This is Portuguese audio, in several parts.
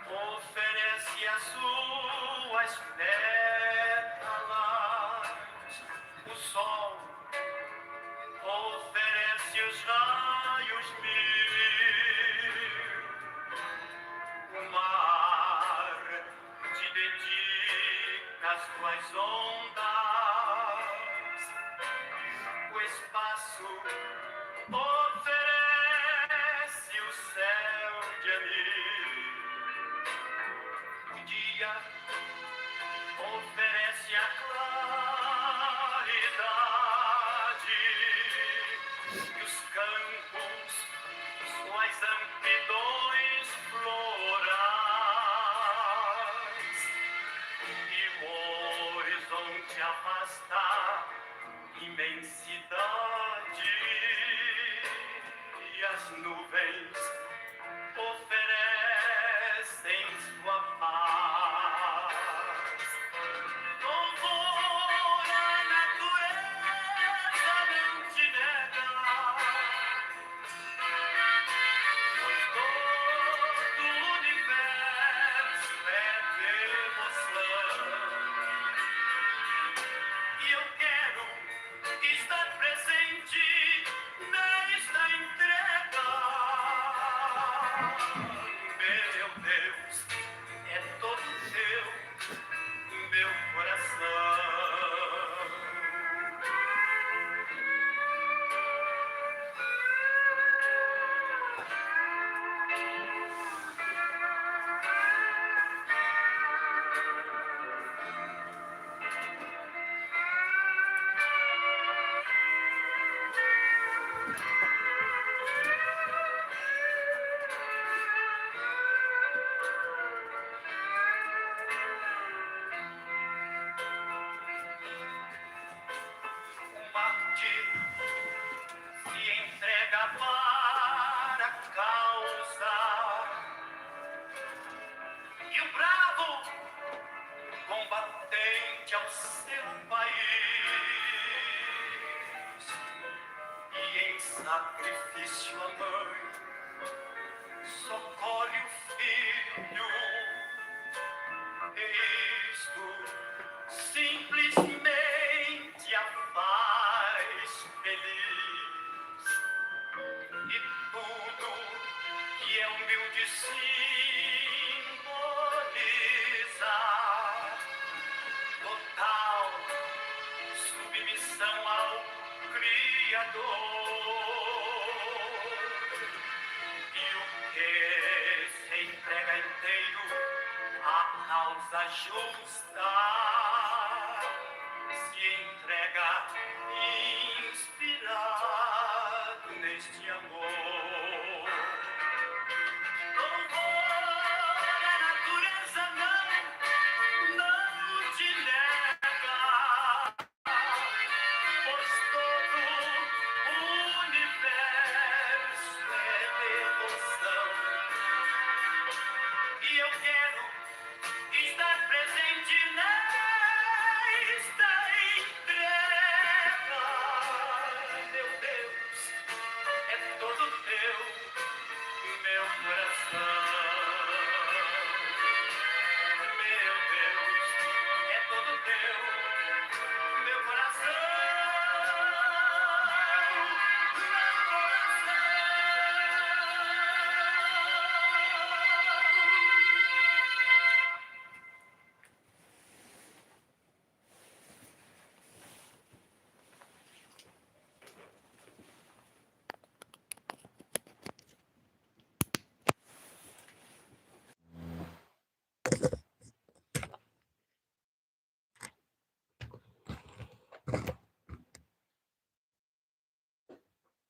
oferece as suas pétalas. O sol oferece os raios mil. O mar te dedica as suas ondas. O espaço oferece o céu de anil. O dia oferece a claridade. E os campos, suas amplidões florais. E o horizonte afasta imensidade. E as nuvens oferecem sua paz. Louvor à natureza não te nega, pois todo o universo é devoção. E eu quero estar presente nesta entrega. Meu Deus, é todo teu, meu coração. Marte se entrega para a causa. E o bravo combatente ao seu país. E em sacrifício a mãe socorre o filho. E isto simplesmente a faz feliz. E tudo que é humilde simboliza total submissão ao Criador. E o que se entrega inteiro à causa justa se entrega inspirado neste amor. Louvor à natureza não te nega, pois todo o universo é devoção. E eu quero estar presente nesta entrega. Meu Deus, é todo teu, meu coração. Meu Deus, é todo teu, meu coração. Meu coração.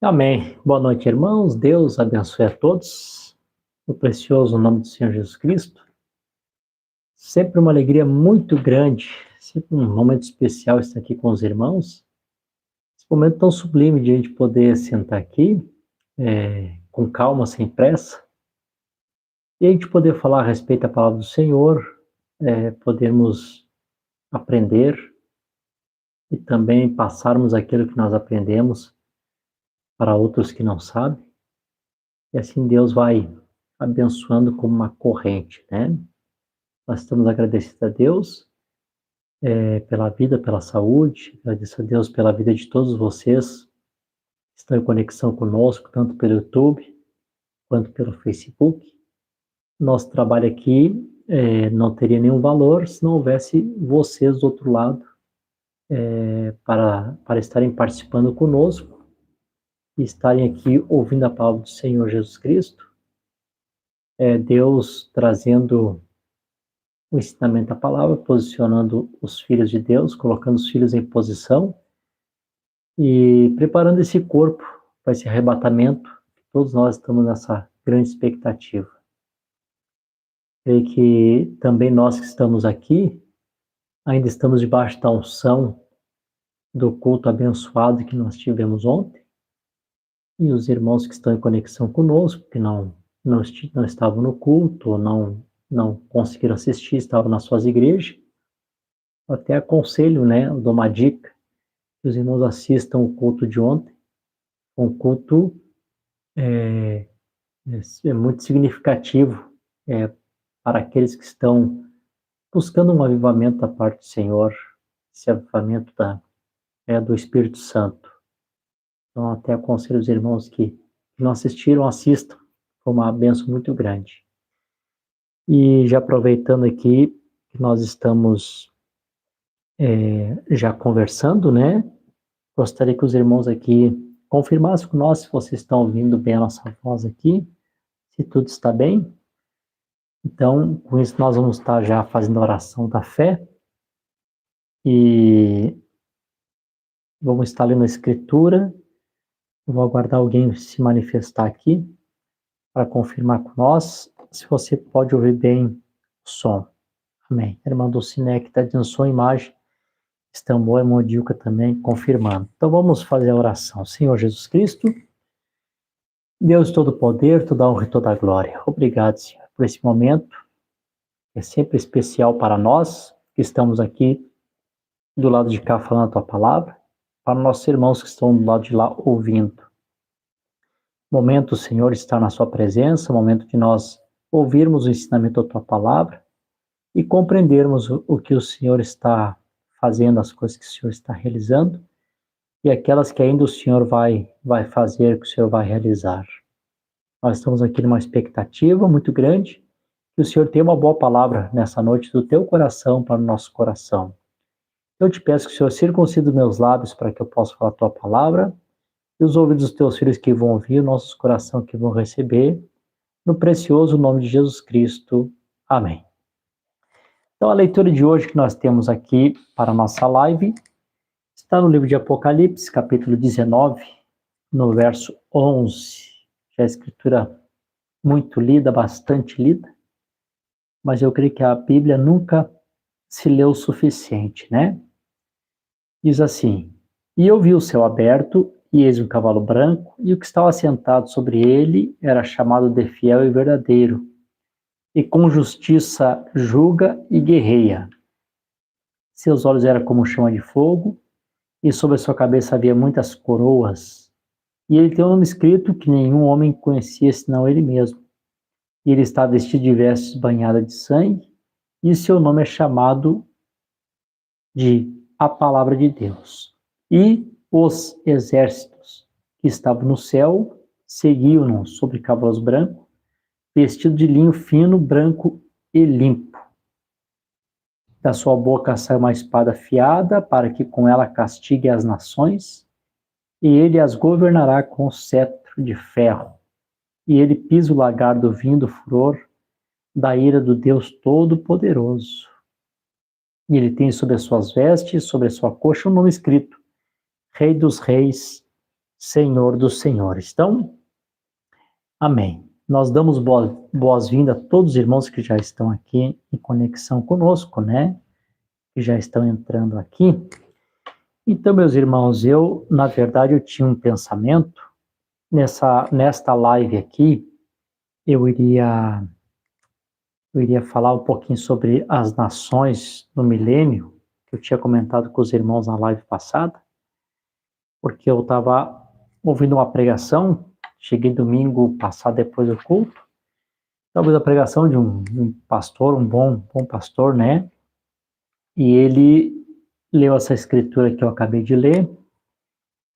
Amém. Boa noite, irmãos. Deus abençoe a todos. No precioso nome do Senhor Jesus Cristo. Sempre uma alegria muito grande, sempre um momento especial estar aqui com os irmãos. Esse momento tão sublime de a gente poder sentar aqui, com calma, sem pressa, e a gente poder falar a respeito da palavra do Senhor, podermos aprender e também passarmos aquilo que nós aprendemos para outros que não sabem. E assim Deus vai abençoando como uma corrente, né? Nós estamos agradecidos a Deus pela vida, pela saúde, agradeço a Deus pela vida de todos vocês que estão em conexão conosco, tanto pelo YouTube quanto pelo Facebook. Nosso trabalho aqui não teria nenhum valor se não houvesse vocês do outro lado para estarem participando conosco e estarem aqui ouvindo a palavra do Senhor Jesus Cristo. Deus trazendo o ensinamento da palavra, posicionando os filhos de Deus, colocando os filhos em posição e preparando esse corpo para esse arrebatamento. Todos nós estamos nessa grande expectativa. Creio que também nós que estamos aqui, ainda estamos debaixo da unção do culto abençoado que nós tivemos ontem, e os irmãos que estão em conexão conosco, que não estavam no culto, ou não conseguiram assistir, estavam nas suas igrejas, eu até aconselho, né, eu dou uma dica, que os irmãos assistam o culto de ontem, um culto muito significativo para aqueles que estão buscando um avivamento da parte do Senhor, esse avivamento do Espírito Santo. Então, até aconselho os irmãos que não assistiram, assistam, foi uma bênção muito grande. E já aproveitando aqui que nós estamos já conversando, né? Gostaria que os irmãos aqui confirmassem com nós se vocês estão ouvindo bem a nossa voz aqui, se tudo está bem. Então, com isso nós vamos estar já fazendo a oração da fé e vamos estar lendo a Escritura. Eu vou aguardar alguém se manifestar aqui para confirmar com nós se você pode ouvir bem o som. Amém. A irmã Dulcinea que está dizendo som e imagem. Estambul, a irmã Dilca também confirmando. Então vamos fazer a oração. Senhor Jesus Cristo, Deus de todo poder, toda honra e toda glória. Obrigado, Senhor, por esse momento. É sempre especial para nós que estamos aqui do lado de cá falando a tua palavra, para nossos irmãos que estão do lado de lá ouvindo. Momento, Senhor, estar na sua presença, momento de nós ouvirmos o ensinamento da tua palavra e compreendermos o que o Senhor está fazendo, as coisas que o Senhor está realizando e aquelas que ainda o Senhor vai fazer, que o Senhor vai realizar. Nós estamos aqui numa expectativa muito grande que o Senhor tenha uma boa palavra nessa noite do teu coração para o nosso coração. Eu te peço que o Senhor circuncida os meus lábios para que eu possa falar a tua palavra e os ouvidos dos teus filhos que vão ouvir, nossos corações que vão receber, no precioso nome de Jesus Cristo. Amém. Então, a leitura de hoje que nós temos aqui para a nossa live está no livro de Apocalipse, capítulo 19, no verso 11. Já é a escritura muito lida, bastante lida, mas eu creio que a Bíblia nunca se leu o suficiente, né? Diz assim: E eu vi o céu aberto, e eis um cavalo branco, e o que estava sentado sobre ele era chamado de Fiel e Verdadeiro, e com justiça julga e guerreia. Seus olhos eram como chama de fogo, e sobre a sua cabeça havia muitas coroas. E ele tem um nome escrito que nenhum homem conhecia senão ele mesmo. E ele está vestido de vestes banhadas de sangue, e seu nome é chamado de A Palavra de Deus. E os exércitos que estavam no céu seguiam-no sobre cavalos brancos, vestido de linho fino, branco e limpo. Da sua boca sai uma espada afiada, para que com ela castigue as nações, e ele as governará com cetro de ferro. E ele pisa o lagar do vinho do furor da ira do Deus Todo-Poderoso. E ele tem sobre as suas vestes, sobre a sua coxa, um nome escrito: Rei dos Reis, Senhor dos Senhores. Então, amém. Nós damos boas-vindas a todos os irmãos que já estão aqui em conexão conosco, né? Que já estão entrando aqui. Então, meus irmãos, na verdade, eu tinha um pensamento, nesta live aqui, eu iria falar um pouquinho sobre as nações no milênio, que eu tinha comentado com os irmãos na live passada, porque eu estava ouvindo uma pregação, cheguei domingo passado depois do culto, talvez a pregação de um pastor, um bom pastor, né? E ele leu essa escritura que eu acabei de ler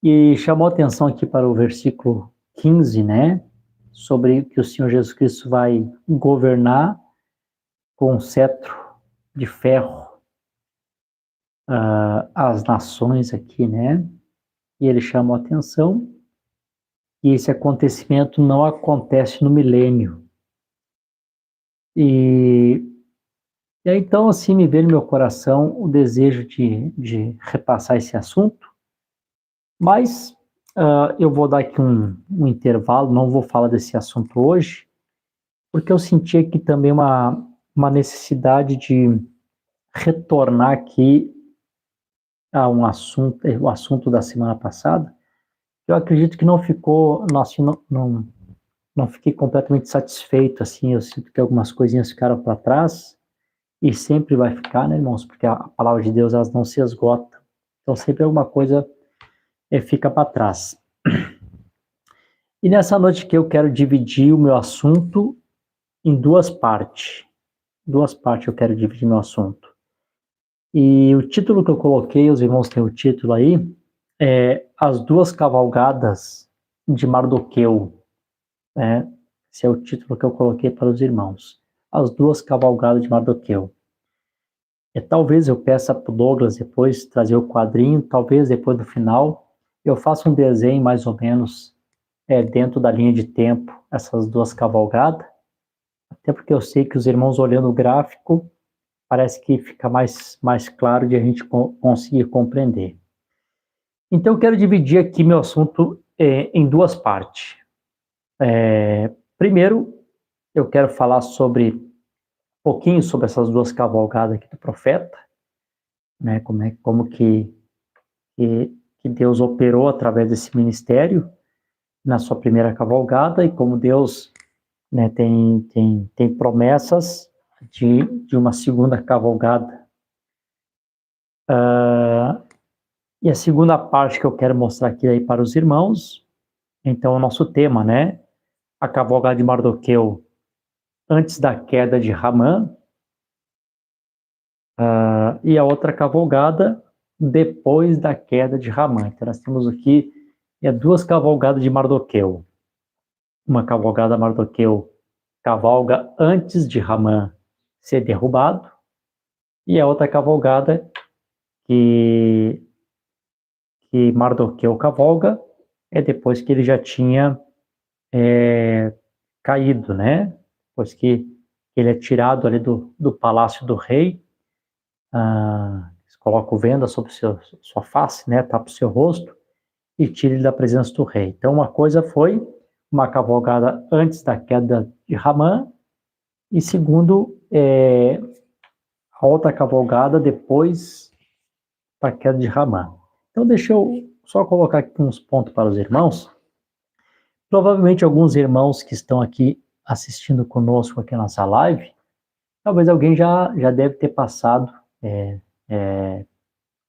e chamou atenção aqui para o versículo 15, né? Sobre que o Senhor Jesus Cristo vai governar com um cetro de ferro as nações aqui, né? E ele chamou atenção que esse acontecimento não acontece no milênio. E aí, então, assim, me veio no meu coração o desejo de repassar esse assunto, mas eu vou dar aqui um intervalo, não vou falar desse assunto hoje, porque eu senti aqui também uma necessidade de retornar aqui a o assunto da semana passada. Eu acredito que não ficou, assim, não fiquei completamente satisfeito, assim, eu sinto que algumas coisinhas ficaram para trás, e sempre vai ficar, né, irmãos, porque a palavra de Deus, elas não se esgota, então sempre alguma coisa fica para trás. E nessa noite que eu quero dividir o meu assunto em duas partes eu quero dividir meu assunto. E o título que eu coloquei, os irmãos têm o título aí, é As Duas Cavalgadas de Mardoqueu, né? Esse é o título que eu coloquei para os irmãos. As Duas Cavalgadas de Mardoqueu. Talvez eu peça para o Douglas depois trazer o quadrinho, talvez depois do final eu faça um desenho mais ou menos dentro da linha de tempo, essas duas cavalgadas, até porque eu sei que os irmãos olhando o gráfico, parece que fica mais claro de a gente conseguir compreender. Então eu quero dividir aqui meu assunto em duas partes. Primeiro, eu quero falar um pouquinho sobre essas duas cavalgadas aqui do profeta, né, como que Deus operou através desse ministério na sua primeira cavalgada e como Deus, né, tem promessas de uma segunda cavalgada. E a segunda parte que eu quero mostrar aqui aí para os irmãos, então o nosso tema, né, a cavalgada de Mardoqueu antes da queda de Ramã, e a outra cavalgada depois da queda de Ramã. Então nós temos aqui duas cavalgadas de Mardoqueu. Uma cavalgada Mardoqueu cavalga antes de Ramã ser derrubado, e a outra cavalgada que Mardoqueu cavalga depois que ele já tinha caído, né? Depois que ele é tirado ali do palácio do rei, eles colocam venda sobre sua face, né? Tapa o seu rosto e tira ele da presença do rei. Então, uma coisa foi uma cavalgada antes da queda de Ramã, e segundo, a outra cavalgada depois da queda de Ramã. Então, deixa eu só colocar aqui uns pontos para os irmãos. Provavelmente alguns irmãos que estão aqui assistindo conosco aqui nessa live, talvez alguém já deve ter passado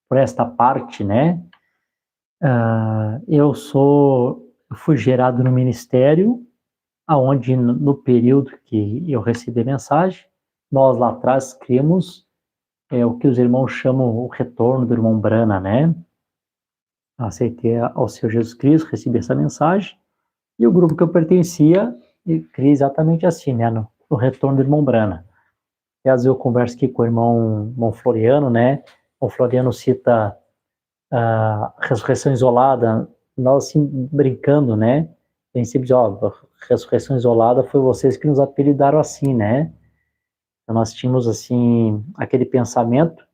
por esta parte, né? Eu fui gerado no ministério, aonde no período que eu recebi a mensagem, nós lá atrás criamos o que os irmãos chamam o retorno do irmão Brana, né? Aceitei ao Senhor Jesus Cristo, recebi essa mensagem, e o grupo que eu pertencia, criei exatamente assim, né? No retorno do irmão Brana. E às vezes eu converso aqui com o irmão Floriano, né? O Floriano cita a ressurreição isolada, nós assim, brincando, né? A gente sempre diz, ressurreição isolada foi vocês que nos apelidaram assim, né? Então nós tínhamos, assim, aquele pensamento,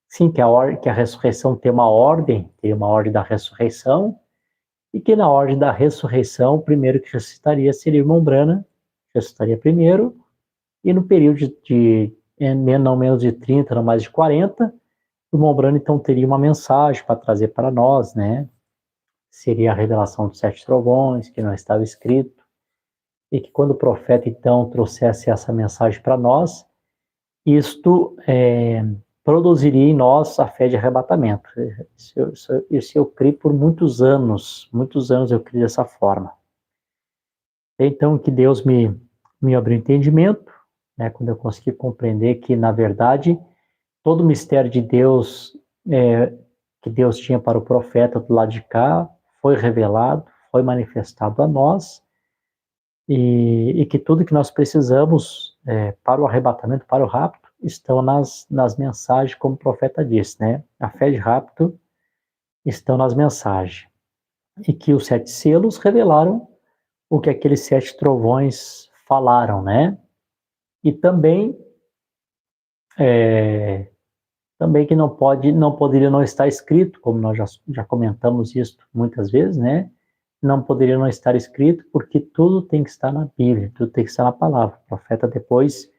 sim, que a ressurreição tem uma ordem da ressurreição, e que na ordem da ressurreição, o primeiro que ressuscitaria seria o irmão Brana, ressuscitaria primeiro, e no período de não menos de 30, não mais de 40, o irmão Brana então teria uma mensagem para trazer para nós, né? Seria a revelação dos 7 trovões, que não estava escrito, e que quando o profeta então trouxesse essa mensagem para nós, isto produziria em nós a fé de arrebatamento. Isso eu criei por muitos anos eu criei dessa forma. Então que Deus me me abriu entendimento, né, quando eu consegui compreender que, na verdade, todo o mistério de Deus, que Deus tinha para o profeta do lado de cá, foi revelado, foi manifestado a nós, e que tudo que nós precisamos para o arrebatamento, para o rapto, estão nas mensagens, como o profeta disse, né? A fé de rapto estão nas mensagens. E que os 7 selos revelaram o que aqueles 7 trovões falaram, né? E também que não poderia não estar escrito, como nós já comentamos isso muitas vezes, né? Não poderia não estar escrito, porque tudo tem que estar na Bíblia, tudo tem que estar na palavra. O profeta, depois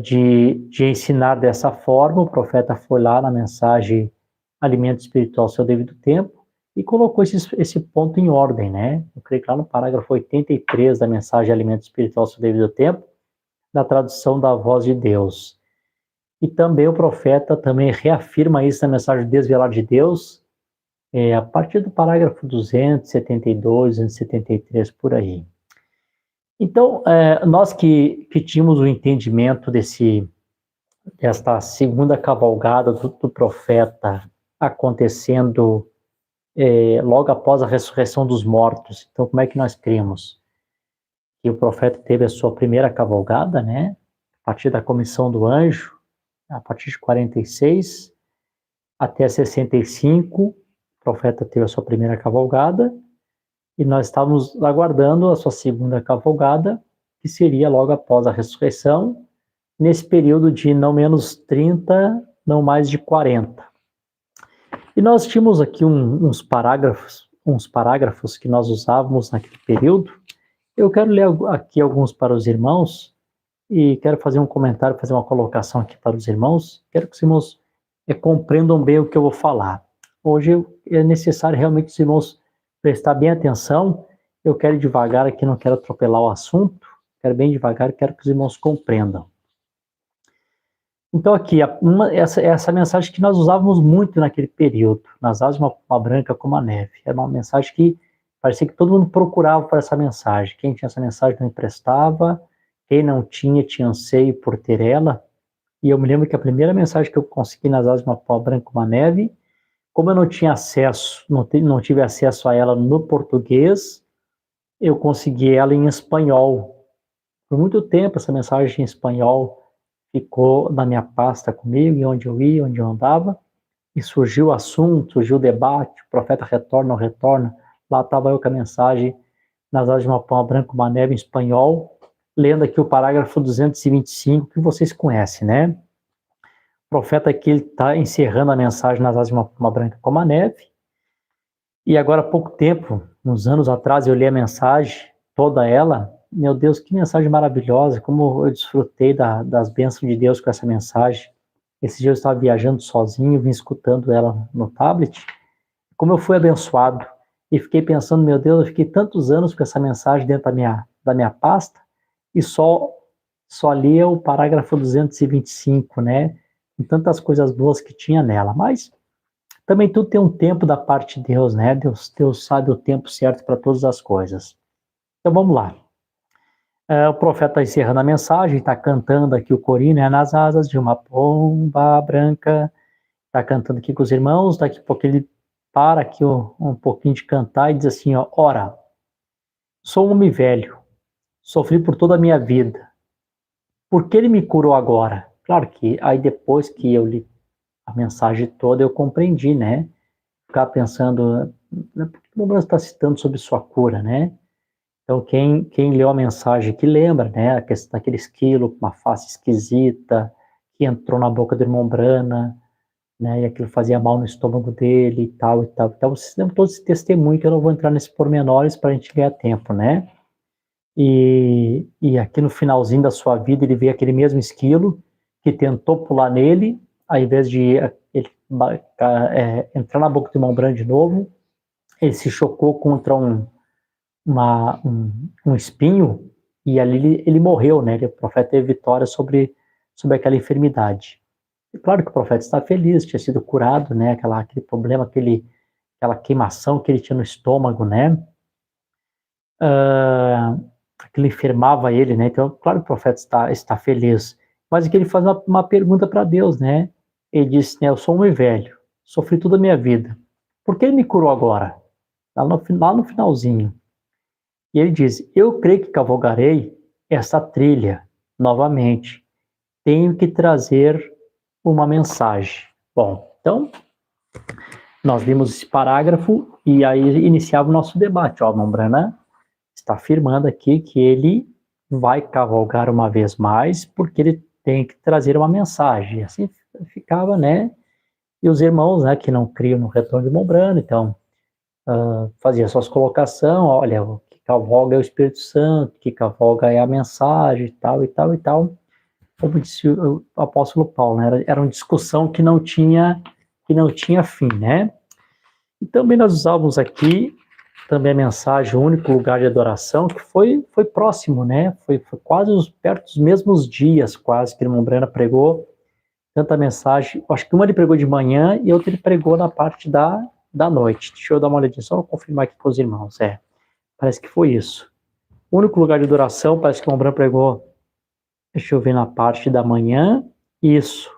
de ensinar dessa forma, o profeta foi lá na mensagem Alimento Espiritual ao seu devido tempo e colocou esse ponto em ordem, né? Eu creio que lá no parágrafo 83 da mensagem Alimento Espiritual ao seu devido tempo, da tradução da Voz de Deus. E também o profeta também reafirma isso na mensagem Desvelar de Deus, a partir do parágrafo 272, 273, por aí. Então, nós que tínhamos o entendimento desta segunda cavalgada do profeta acontecendo logo após a ressurreição dos mortos. Então, como é que nós cremos? Que o profeta teve a sua primeira cavalgada, né? A partir da comissão do anjo, a partir de 46 até 65, o profeta teve a sua primeira cavalgada, e nós estávamos aguardando a sua segunda cavalgada, que seria logo após a ressurreição, nesse período de não menos 30, não mais de 40. E nós tínhamos aqui uns parágrafos que nós usávamos naquele período. Eu quero ler aqui alguns para os irmãos, e quero fazer um comentário, fazer uma colocação aqui para os irmãos. Quero que os irmãos compreendam bem o que eu vou falar. Hoje é necessário realmente os irmãos prestar bem atenção. Eu quero ir devagar aqui, não quero atropelar o assunto, quero bem devagar, quero que os irmãos compreendam. Então aqui, essa mensagem que nós usávamos muito naquele período, nas asas de uma branca como a neve. Era uma mensagem que parecia que todo mundo procurava por essa mensagem. Quem tinha essa mensagem não emprestava, quem não tinha, tinha anseio por ter ela. E eu me lembro que a primeira mensagem que eu consegui nas asas de uma pau branca como a neve, como eu não tinha acesso, não tive acesso a ela no português, eu consegui ela em espanhol. Por muito tempo essa mensagem em espanhol ficou na minha pasta comigo, e onde eu ia, onde eu andava, e surgiu o assunto, surgiu o debate, o profeta retorna ou retorna, lá estava eu com a mensagem nas asas de uma palma branca, uma neve em espanhol, lendo aqui o parágrafo 225, que vocês conhecem, né? O profeta aqui está encerrando a mensagem nas asas de uma palma branca como a neve, e agora há pouco tempo, uns anos atrás, eu li a mensagem, toda ela. Meu Deus, que mensagem maravilhosa, como eu desfrutei das bênçãos de Deus com essa mensagem. Esse dia eu estava viajando sozinho, vim escutando ela no tablet, como eu fui abençoado, e fiquei pensando, meu Deus, eu fiquei tantos anos com essa mensagem dentro da minha pasta, e só lia o parágrafo 225, né, com tantas coisas boas que tinha nela, mas também tudo tem um tempo da parte de Deus, né, Deus sabe o tempo certo para todas as coisas. Então vamos lá. O profeta está encerrando a mensagem, está cantando aqui o corinho, né, nas asas de uma pomba branca, está cantando aqui com os irmãos, daqui a pouco ele para aqui um pouquinho de cantar e diz assim, ó, ora, sou um homem velho, sofri por toda a minha vida, por que ele me curou agora? Claro que aí depois que eu li a mensagem toda eu compreendi, né, ficar pensando, por que o está citando sobre sua cura, né? Então, quem leu a mensagem que lembra, né, a questão daquele esquilo com uma face esquisita, que entrou na boca do irmão Brana, né, e aquilo fazia mal no estômago dele e tal e tal. Então, vocês lembram todo esse testemunho, que eu não vou entrar nesses pormenores para a gente ganhar tempo, né? E aqui no finalzinho da sua vida, ele vê aquele mesmo esquilo que tentou pular nele, ao invés de ele entrar na boca do irmão Brana de novo, ele se chocou contra um espinho, e ali ele morreu, né? O profeta teve vitória sobre aquela enfermidade. E claro que o profeta está feliz, tinha sido curado, né? Aquele problema, aquela queimação que ele tinha no estômago, né? aquilo enfermava ele, né? Então, claro que o profeta está feliz, mas aqui ele faz uma pergunta para Deus, né? Ele disse, né, eu sou um homem velho, sofri toda a minha vida, por que ele me curou agora? Lá no finalzinho. E ele diz, eu creio que cavalgarei essa trilha novamente, tenho que trazer uma mensagem. Bom, então, nós vimos esse parágrafo e aí iniciava o nosso debate. Ó, Mombrana está afirmando aqui que ele vai cavalgar uma vez mais porque ele tem que trazer uma mensagem. E assim ficava, né? E os irmãos, né, que não criam no retorno de Mombrana, então, fazia suas colocações, olha, o que cavalga é o Espírito Santo, o que cavalga é a mensagem, tal e tal e tal. Como disse o apóstolo Paulo, né, era uma discussão que não tinha fim, né? E também nós usávamos aqui também a mensagem, o único lugar de adoração, que foi próximo, né? Foi quase perto dos mesmos dias, quase, que o irmão Brana pregou tanta mensagem. Acho que uma ele pregou de manhã e outra ele pregou na parte da noite. Deixa eu dar uma olhadinha, só confirmar aqui com os irmãos. Parece que foi isso. O único lugar de adoração, parece que o irmão Brana pregou, deixa eu ver, na parte da manhã, isso.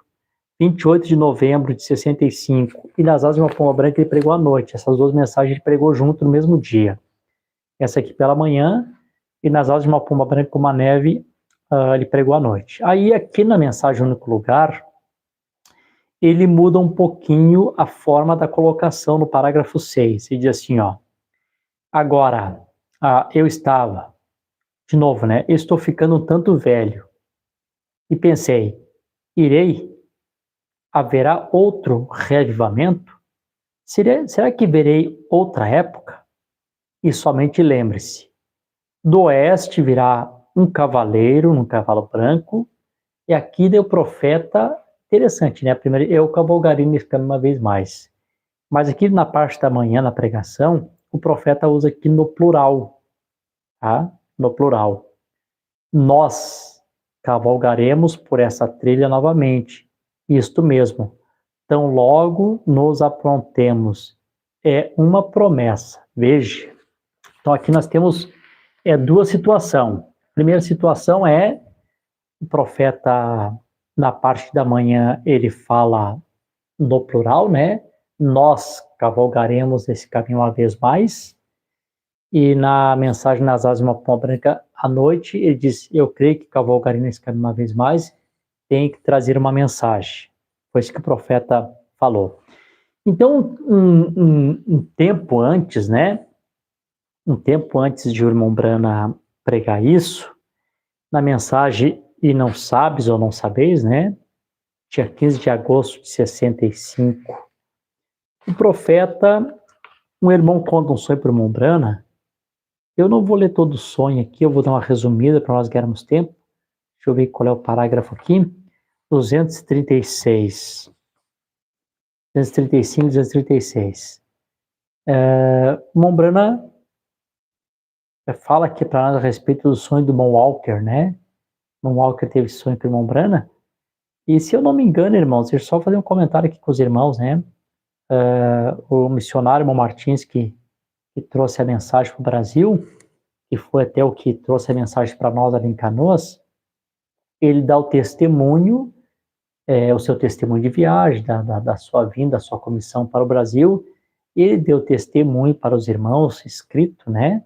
28 de novembro de 65, e nas asas de uma pomba branca ele pregou à noite. Essas duas mensagens ele pregou junto no mesmo dia. Essa aqui pela manhã, e nas asas de uma pomba branca com uma neve, ele pregou à noite. Aí aqui na mensagem Único Lugar, ele muda um pouquinho a forma da colocação no parágrafo 6. Ele diz assim, ó, agora, eu estava, de novo, né, eu estou ficando um tanto velho, e pensei, haverá outro reavivamento? Será que verei outra época? E somente lembre-se, do oeste virá um cavaleiro num cavalo branco, e aqui deu profeta, interessante, né? Primeiro, eu cavalgarei nesse caminho uma vez mais. Mas aqui na parte da manhã, na pregação, o profeta usa aqui no plural, tá? No plural. Nós cavalgaremos por essa trilha novamente. Isto mesmo. Tão logo nos aprontemos. É uma promessa. Veja. Então aqui nós temos duas situações. A primeira situação é o profeta, na parte da manhã, ele fala no plural, né? Nós cavalgaremos esse caminho uma vez mais. E na mensagem nas asas de uma pomba branca, à noite, ele diz, eu creio que cavalgarei nesse caminho uma vez mais, tem que trazer uma mensagem. Foi isso que o profeta falou. Então, um tempo antes, né? Um tempo antes de o irmão Brana pregar isso, na mensagem E Não Sabes ou Não Sabeis, né? Dia 15 de agosto de 65, o profeta, um irmão conta um sonho para o irmão Brana. Eu não vou ler todo o sonho aqui, eu vou dar uma resumida para nós ganharmos tempo. Deixa eu ver qual é o parágrafo aqui. 236. 235, 236. Mombrana fala aqui para nós a respeito do sonho do Mon Walker, né? Mon Walker teve sonho com o irmão Brana. E se eu não me engano, irmãos, deixa eu só fazer um comentário aqui com os irmãos, né? O missionário irmão Martins, que trouxe a mensagem para o Brasil, que foi até o que trouxe a mensagem para nós ali em Canoas, ele dá o testemunho, o seu testemunho de viagem, da sua vinda, da sua comissão para o Brasil. Ele deu testemunho para os irmãos, escrito, né?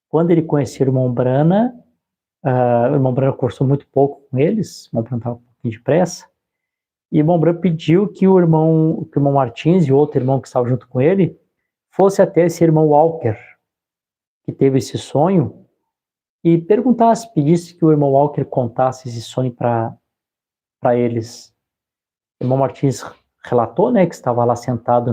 Quando ele conheceu o irmão Brana, o irmão Brana conversou muito pouco com eles, o irmão Brana estava um pouquinho de pressa, e o irmão Brana pediu que o irmão Martins e o outro irmão que estava junto com ele fosse até esse irmão Walker, que teve esse sonho, e pedisse que o irmão Walker contasse esse sonho para eles. O irmão Martins relatou, né, que estava lá sentado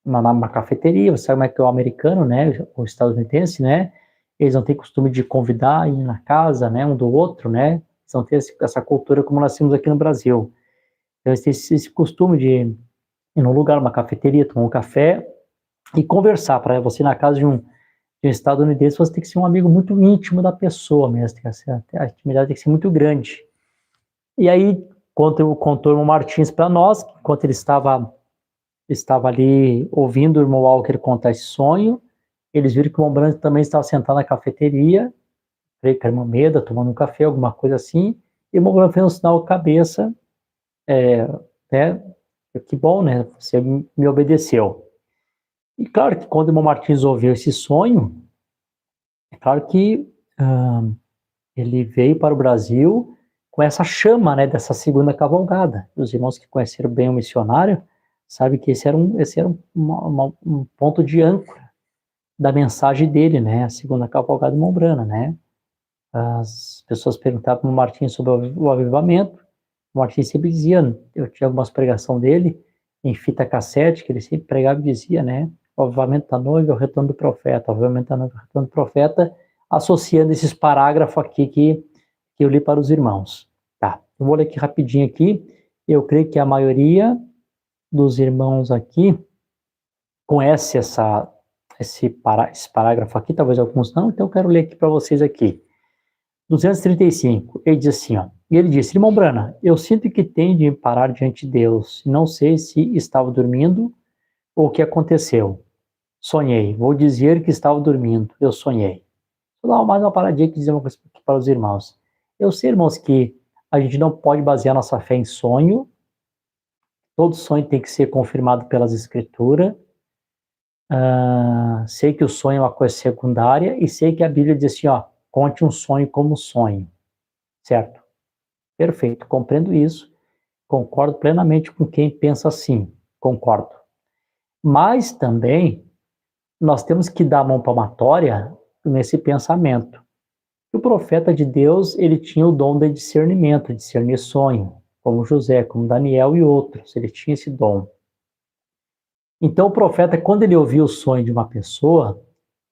numa cafeteria. Você sabe como é que é o americano, né, o estadunidense, né, eles não têm costume de convidar, ir na casa, né, um do outro, né, eles não têm essa cultura como nós temos aqui no Brasil. Então eles têm esse costume de ir num lugar, uma cafeteria, tomar um café e conversar. Para você ir na casa de um estadunidense, você tem que ser um amigo muito íntimo da pessoa mesmo, a intimidade tem que ser muito grande. E aí, contou o irmão Martins para nós, enquanto ele estava ali ouvindo o irmão Walker contar esse sonho, eles viram que o Mombrana também estava sentado na cafeteria, creio que era uma mesa, tomando um café, alguma coisa assim, e o Mombrana fez um sinal com a cabeça, né, que bom, né, você me obedeceu. E claro que quando o irmão Martins ouviu esse sonho, é claro que ele veio para o Brasil com essa chama, né, dessa segunda cavalgada. Os irmãos que conheceram bem o missionário sabem que esse era um ponto de âncora da mensagem dele, né, a segunda cavalgada de Mombrana, né. As pessoas perguntavam para o Martins sobre o avivamento. O Martins sempre dizia, eu tinha algumas pregações dele em fita cassete, que ele sempre pregava e dizia, né, o avivamento da noiva é o retorno do profeta, o avivamento da noiva é o retorno do profeta, associando esses parágrafos aqui que eu li para os irmãos. Tá, eu vou ler aqui rapidinho aqui. Eu creio que a maioria dos irmãos aqui conhece esse parágrafo aqui, talvez alguns não, então eu quero ler aqui para vocês aqui. 235, ele diz assim, ó, e ele disse, irmão Brana, eu sinto que tenho de parar diante de Deus, não sei se estava dormindo ou o que aconteceu. Sonhei, vou dizer que estava dormindo, eu sonhei. Vou dar mais uma paradinha aqui, dizer uma coisa para os irmãos. Eu sei, irmãos, que a gente não pode basear nossa fé em sonho, todo sonho tem que ser confirmado pelas escrituras, sei que o sonho é uma coisa secundária, e sei que a Bíblia diz assim, ó, conte um sonho como sonho, certo? Perfeito, compreendo isso, concordo plenamente com quem pensa assim, concordo. Mas também nós temos que dar a mão palmatória nesse pensamento. O profeta de Deus, ele tinha o dom de discernimento, discernir sonho, como José, como Daniel e outros, ele tinha esse dom. Então o profeta, quando ele ouvia o sonho de uma pessoa,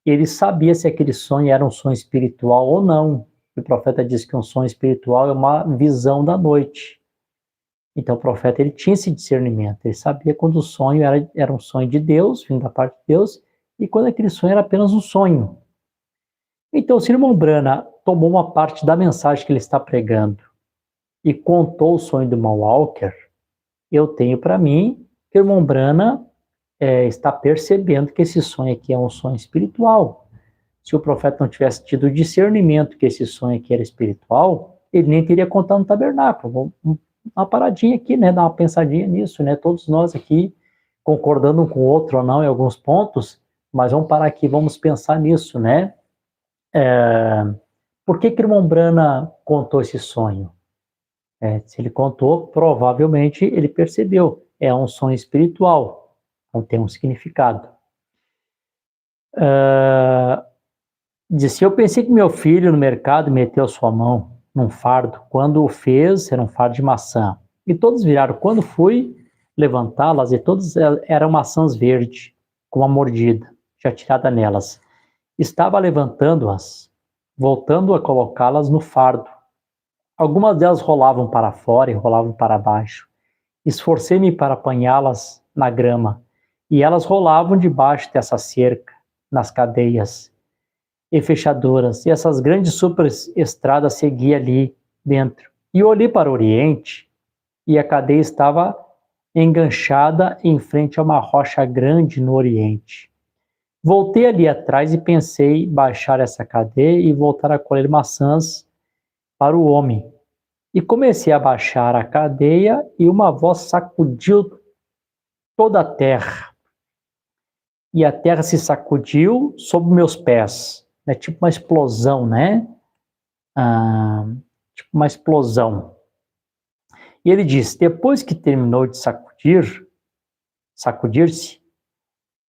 ele sabia se aquele sonho era um sonho espiritual ou não. O profeta diz que um sonho espiritual é uma visão da noite. Então o profeta, ele tinha esse discernimento, ele sabia quando o sonho era um sonho de Deus, vindo da parte de Deus, e quando aquele sonho era apenas um sonho. Então, se o irmão Brana tomou uma parte da mensagem que ele está pregando e contou o sonho do irmão Walker, eu tenho para mim que o irmão Brana está percebendo que esse sonho aqui é um sonho espiritual. Se o profeta não tivesse tido o discernimento que esse sonho aqui era espiritual, ele nem teria contado no tabernáculo. Uma paradinha aqui, né? Dar uma pensadinha nisso, né? Todos nós aqui concordando um com o outro ou não em alguns pontos, mas vamos parar aqui, vamos pensar nisso, né? Por que o irmão Brana contou esse sonho? Se ele contou, provavelmente ele percebeu. É um sonho espiritual, então tem um significado. Disse, eu pensei que meu filho no mercado meteu sua mão num fardo. Quando o fez, era um fardo de maçã. E todos viraram. Quando fui levantá-las, e todas eram maçãs verdes, com uma mordida, já tirada nelas. Estava levantando-as, voltando a colocá-las no fardo. Algumas delas rolavam para fora e rolavam para baixo. Esforcei-me para apanhá-las na grama, e elas rolavam debaixo dessa cerca, nas cadeias e fechaduras, e essas grandes superestradas seguiam ali dentro. E eu olhei para o oriente, e a cadeia estava enganchada em frente a uma rocha grande no oriente. Voltei ali atrás e pensei baixar essa cadeia e voltar a colher maçãs para o homem. E comecei a baixar a cadeia e uma voz sacudiu toda a terra. E a terra se sacudiu sob meus pés. É tipo uma explosão, né? Tipo uma explosão. E ele diz, depois que terminou de sacudir-se,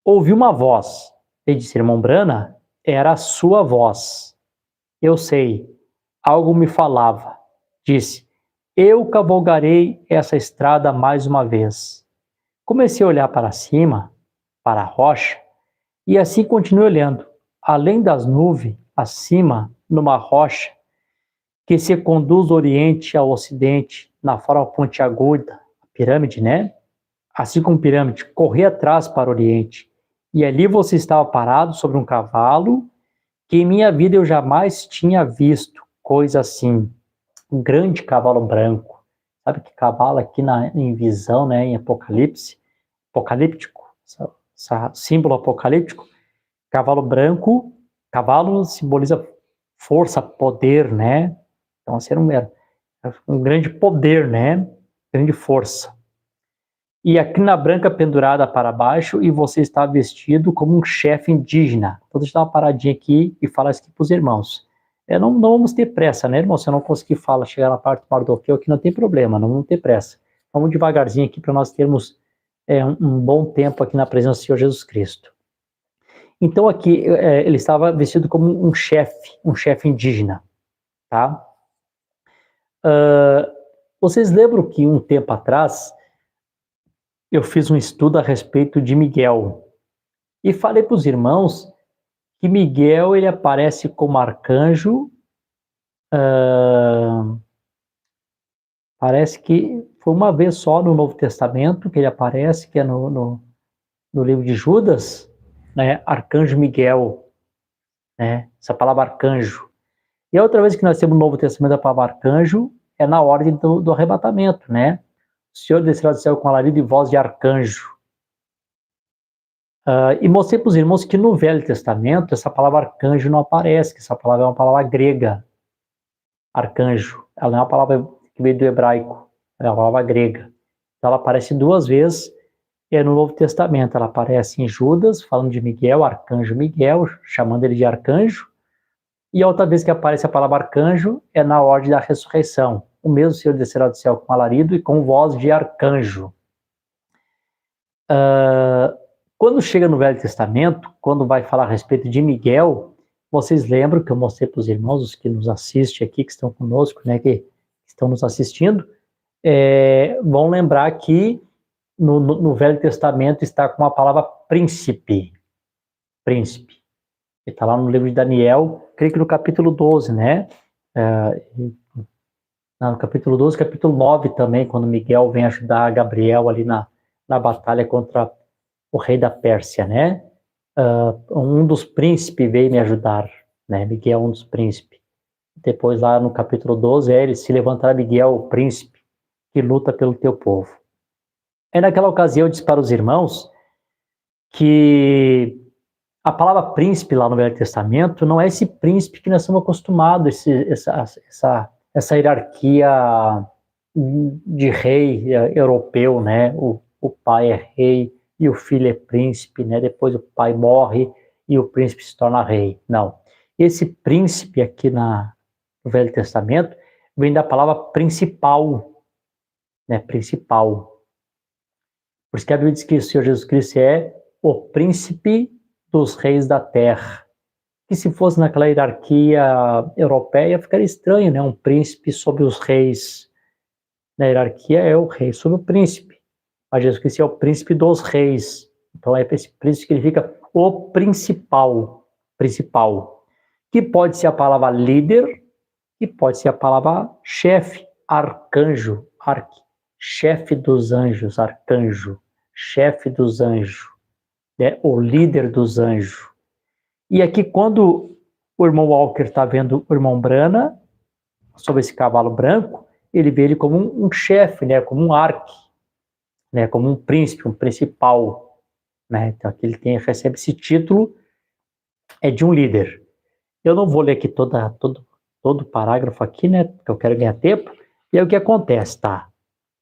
ouvi uma voz. Ele disse, irmão Brana, era a sua voz. Eu sei, algo me falava. Disse, eu cavalgarei essa estrada mais uma vez. Comecei a olhar para cima, para a rocha, e assim continuei olhando. Além das nuvens, acima, numa rocha, que se conduz do oriente ao ocidente, na forma pontiaguda, a pirâmide, né? Assim como pirâmide, corri atrás para o oriente. E ali você estava parado sobre um cavalo, que em minha vida eu jamais tinha visto coisa assim. Um grande cavalo branco. Sabe que cavalo aqui em visão, né, em Apocalipse, apocalíptico, símbolo apocalíptico, Cavalo branco, cavalo simboliza força, poder, né? Então, assim, era um grande poder, né? Grande força. E a crina branca pendurada para baixo, e você está vestido como um chefe indígena. Então, deixa eu dar uma paradinha aqui e falar isso aqui para os irmãos. Não vamos ter pressa, né, irmão? Se eu não conseguir chegar na parte do Mardoqueu aqui, não tem problema, não vamos ter pressa. Vamos devagarzinho aqui para nós termos um bom tempo aqui na presença do Senhor Jesus Cristo. Então, aqui, ele estava vestido como um chefe indígena, tá? Vocês lembram que um tempo atrás eu fiz um estudo a respeito de Miguel e falei para os irmãos que Miguel ele aparece como arcanjo, parece que foi uma vez só no Novo Testamento que ele aparece, que é no livro de Judas, né, arcanjo Miguel, né, essa palavra arcanjo. E a outra vez que nós temos no Novo Testamento a palavra arcanjo é na ordem do arrebatamento, né? O Senhor descerá do céu com alarido e voz de arcanjo. E mostrei para os irmãos que no Velho Testamento essa palavra arcanjo não aparece, que essa palavra é uma palavra grega. Arcanjo, ela não é uma palavra que veio do hebraico, ela é uma palavra grega. Então ela aparece duas vezes no Novo Testamento. Ela aparece em Judas, falando de Miguel, arcanjo Miguel, chamando ele de arcanjo. E a outra vez que aparece a palavra arcanjo é na ordem da ressurreição. O mesmo Senhor descerá do céu com alarido e com voz de arcanjo. Quando chega no Velho Testamento, quando vai falar a respeito de Miguel, vocês lembram que eu mostrei para os irmãos, os que nos assistem aqui, que estão conosco, né, que estão nos assistindo, vão lembrar que no Velho Testamento está com a palavra príncipe. Príncipe. Está lá no livro de Daniel, creio que no capítulo 12, né? No capítulo 12, capítulo 9 também, quando Miguel vem ajudar Gabriel ali na batalha contra o rei da Pérsia, né? Um dos príncipes veio me ajudar, né? Miguel é um dos príncipes. Depois lá no capítulo 12, ele se levantará Miguel, o príncipe, que luta pelo teu povo. Naquela ocasião eu disse para os irmãos que a palavra príncipe lá no Velho Testamento não é esse príncipe que nós estamos acostumados, essa hierarquia de rei europeu, né? O pai é rei e o filho é príncipe, né? Depois o pai morre e o príncipe se torna rei. Não. Esse príncipe aqui no Velho Testamento vem da palavra principal, né? Principal. Por isso que a Bíblia diz que o Senhor Jesus Cristo é o príncipe dos reis da terra. Que se fosse naquela hierarquia europeia, ficaria estranho, né? Um príncipe sobre os reis. Na hierarquia é o rei sobre o príncipe. Mas Jesus Cristo é o príncipe dos reis. Então é esse príncipe que ele fica o principal. Que pode ser a palavra líder, que pode ser a palavra chefe, arcanjo, chefe dos anjos, arcanjo, chefe dos anjos, né? O líder dos anjos. E aqui quando o irmão Walker está vendo o irmão Brana sobre esse cavalo branco, ele vê ele como um chefe, né? Como um né? Como um príncipe, um principal, né? Então aqui ele recebe esse título de um líder. Eu não vou ler aqui todo o parágrafo aqui, né? Porque eu quero ganhar tempo. E aí o que acontece, tá?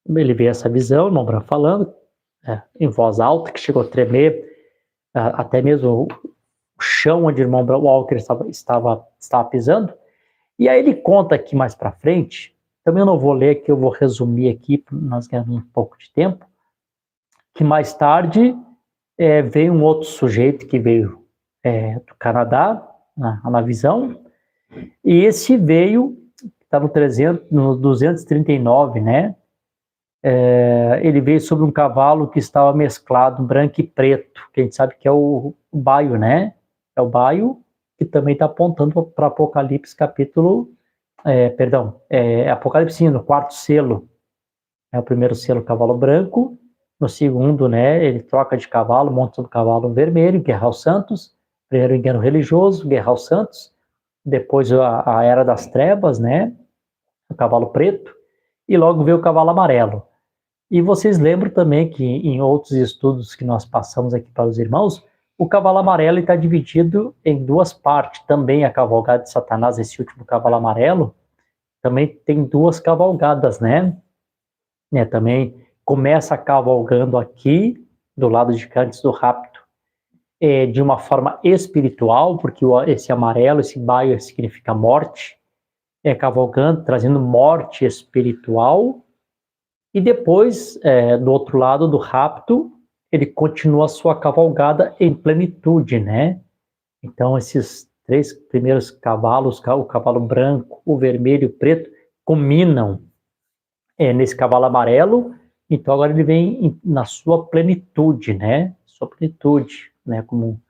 Ele vê essa visão, o irmão Brana falando, em voz alta, que chegou a tremer, até mesmo o chão onde o irmão Walker estava pisando. E aí ele conta aqui mais para frente, também eu não vou ler, que eu vou resumir aqui, para nós ganharmos um pouco de tempo, que mais tarde veio um outro sujeito que veio do Canadá, na visão, e esse veio, está no 239, né? Ele veio sobre um cavalo que estava mesclado branco e preto, que a gente sabe que é o baio, né? É o baio, que também está apontando para Apocalipse capítulo, Apocalipse sim, no quarto selo. O primeiro selo, cavalo branco. No segundo, né, ele troca de cavalo, monta sobre o cavalo vermelho, guerra aos santos. Primeiro engano religioso, guerra aos santos. Depois a era das trevas, né, o cavalo preto. E logo veio o cavalo amarelo. E vocês lembram também que em outros estudos que nós passamos aqui para os irmãos, O cavalo amarelo está dividido em duas partes. Também a cavalgada de Satanás, esse último cavalo amarelo, também tem duas cavalgadas, né? Também começa cavalgando aqui, do lado de cá, antes do rapto, de uma forma espiritual, porque esse amarelo, esse baio, significa morte, cavalgando, trazendo morte espiritual, e depois, do outro lado do rapto, ele continua a sua cavalgada em plenitude, né? Então, esses três primeiros cavalos, o cavalo branco, o vermelho e o preto, culminam nesse cavalo amarelo. Então, agora ele vem na sua plenitude, né? Sua plenitude, né? Como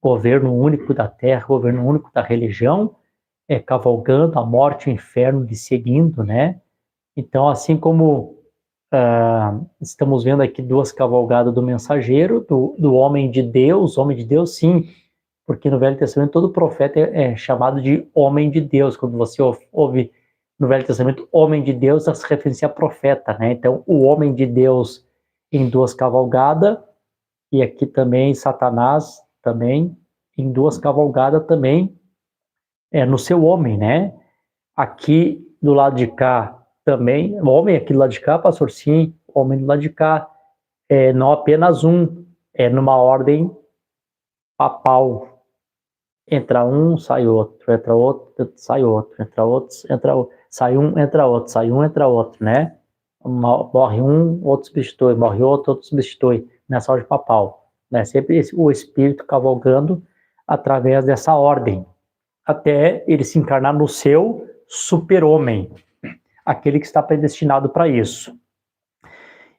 governo único da terra, governo único da religião, cavalgando a morte e o inferno lhe seguindo, né? Então, assim como estamos vendo aqui duas cavalgadas do mensageiro, do homem de Deus, sim, porque no Velho Testamento todo profeta é chamado de homem de Deus. Quando você ouve no Velho Testamento homem de Deus, se referencia a profeta, né? Então, o homem de Deus em duas cavalgadas, e aqui também Satanás, também em duas cavalgadas também, no seu homem, né? Aqui do lado de cá também, o homem aqui do lado de cá, pastor, sim, o homem do lado de cá, não apenas um, numa ordem papal. Entra um, sai outro, entra outro, sai outro, entra outro, sai um, entra outro, sai um, entra outro, né? Morre um, outro substitui, morre outro substitui, nessa ordem papal, né? Sempre o espírito cavalgando através dessa ordem, até ele se encarnar no seu super-homem, aquele que está predestinado para isso.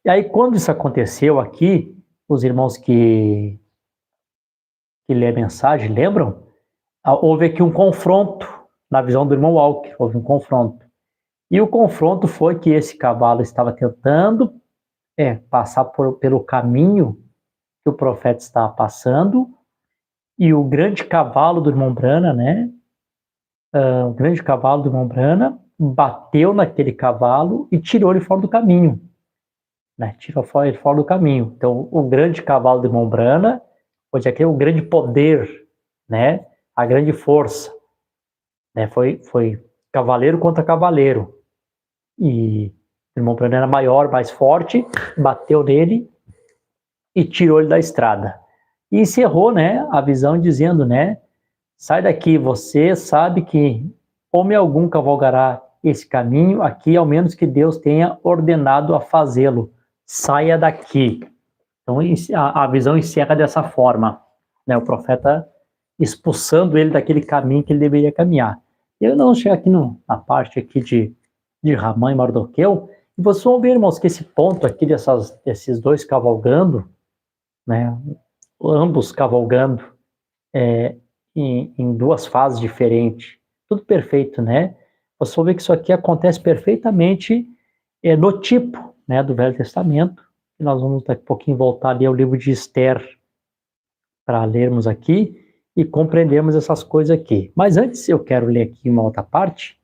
E aí, quando isso aconteceu aqui, os irmãos que lê a mensagem, lembram? Houve aqui um confronto, na visão do irmão Walker, houve um confronto. E o confronto foi que esse cavalo estava tentando passar pelo caminho que o profeta estava passando, e o grande cavalo do irmão Brana, né? O grande cavalo do irmão Brana bateu naquele cavalo e tirou ele fora do caminho. Né? Tirou ele fora do caminho. Então, o grande cavalo do irmão Brana, onde aquele o grande poder, né? A grande força, né? Foi cavaleiro contra cavaleiro. E o irmão Brana era maior, mais forte, bateu nele e tirou ele da estrada. E encerrou, né, a visão dizendo, né, sai daqui, você sabe que homem algum cavalgará esse caminho aqui, ao menos que Deus tenha ordenado a fazê-lo. Saia daqui. Então a visão encerra dessa forma, né, o profeta expulsando ele daquele caminho que ele deveria caminhar. Eu não chegar aqui na parte aqui de Ramã e Mardoqueu, e vocês vão ver, irmãos, que esse ponto aqui desses dois cavalgando, né, ambos cavalgando em duas fases diferentes, tudo perfeito, né? Vocês vão ver que isso aqui acontece perfeitamente no tipo, né, do Velho Testamento. E nós vamos daqui a pouquinho voltar ali ao livro de Esther para lermos aqui e compreendermos essas coisas aqui. Mas antes eu quero ler aqui uma outra parte,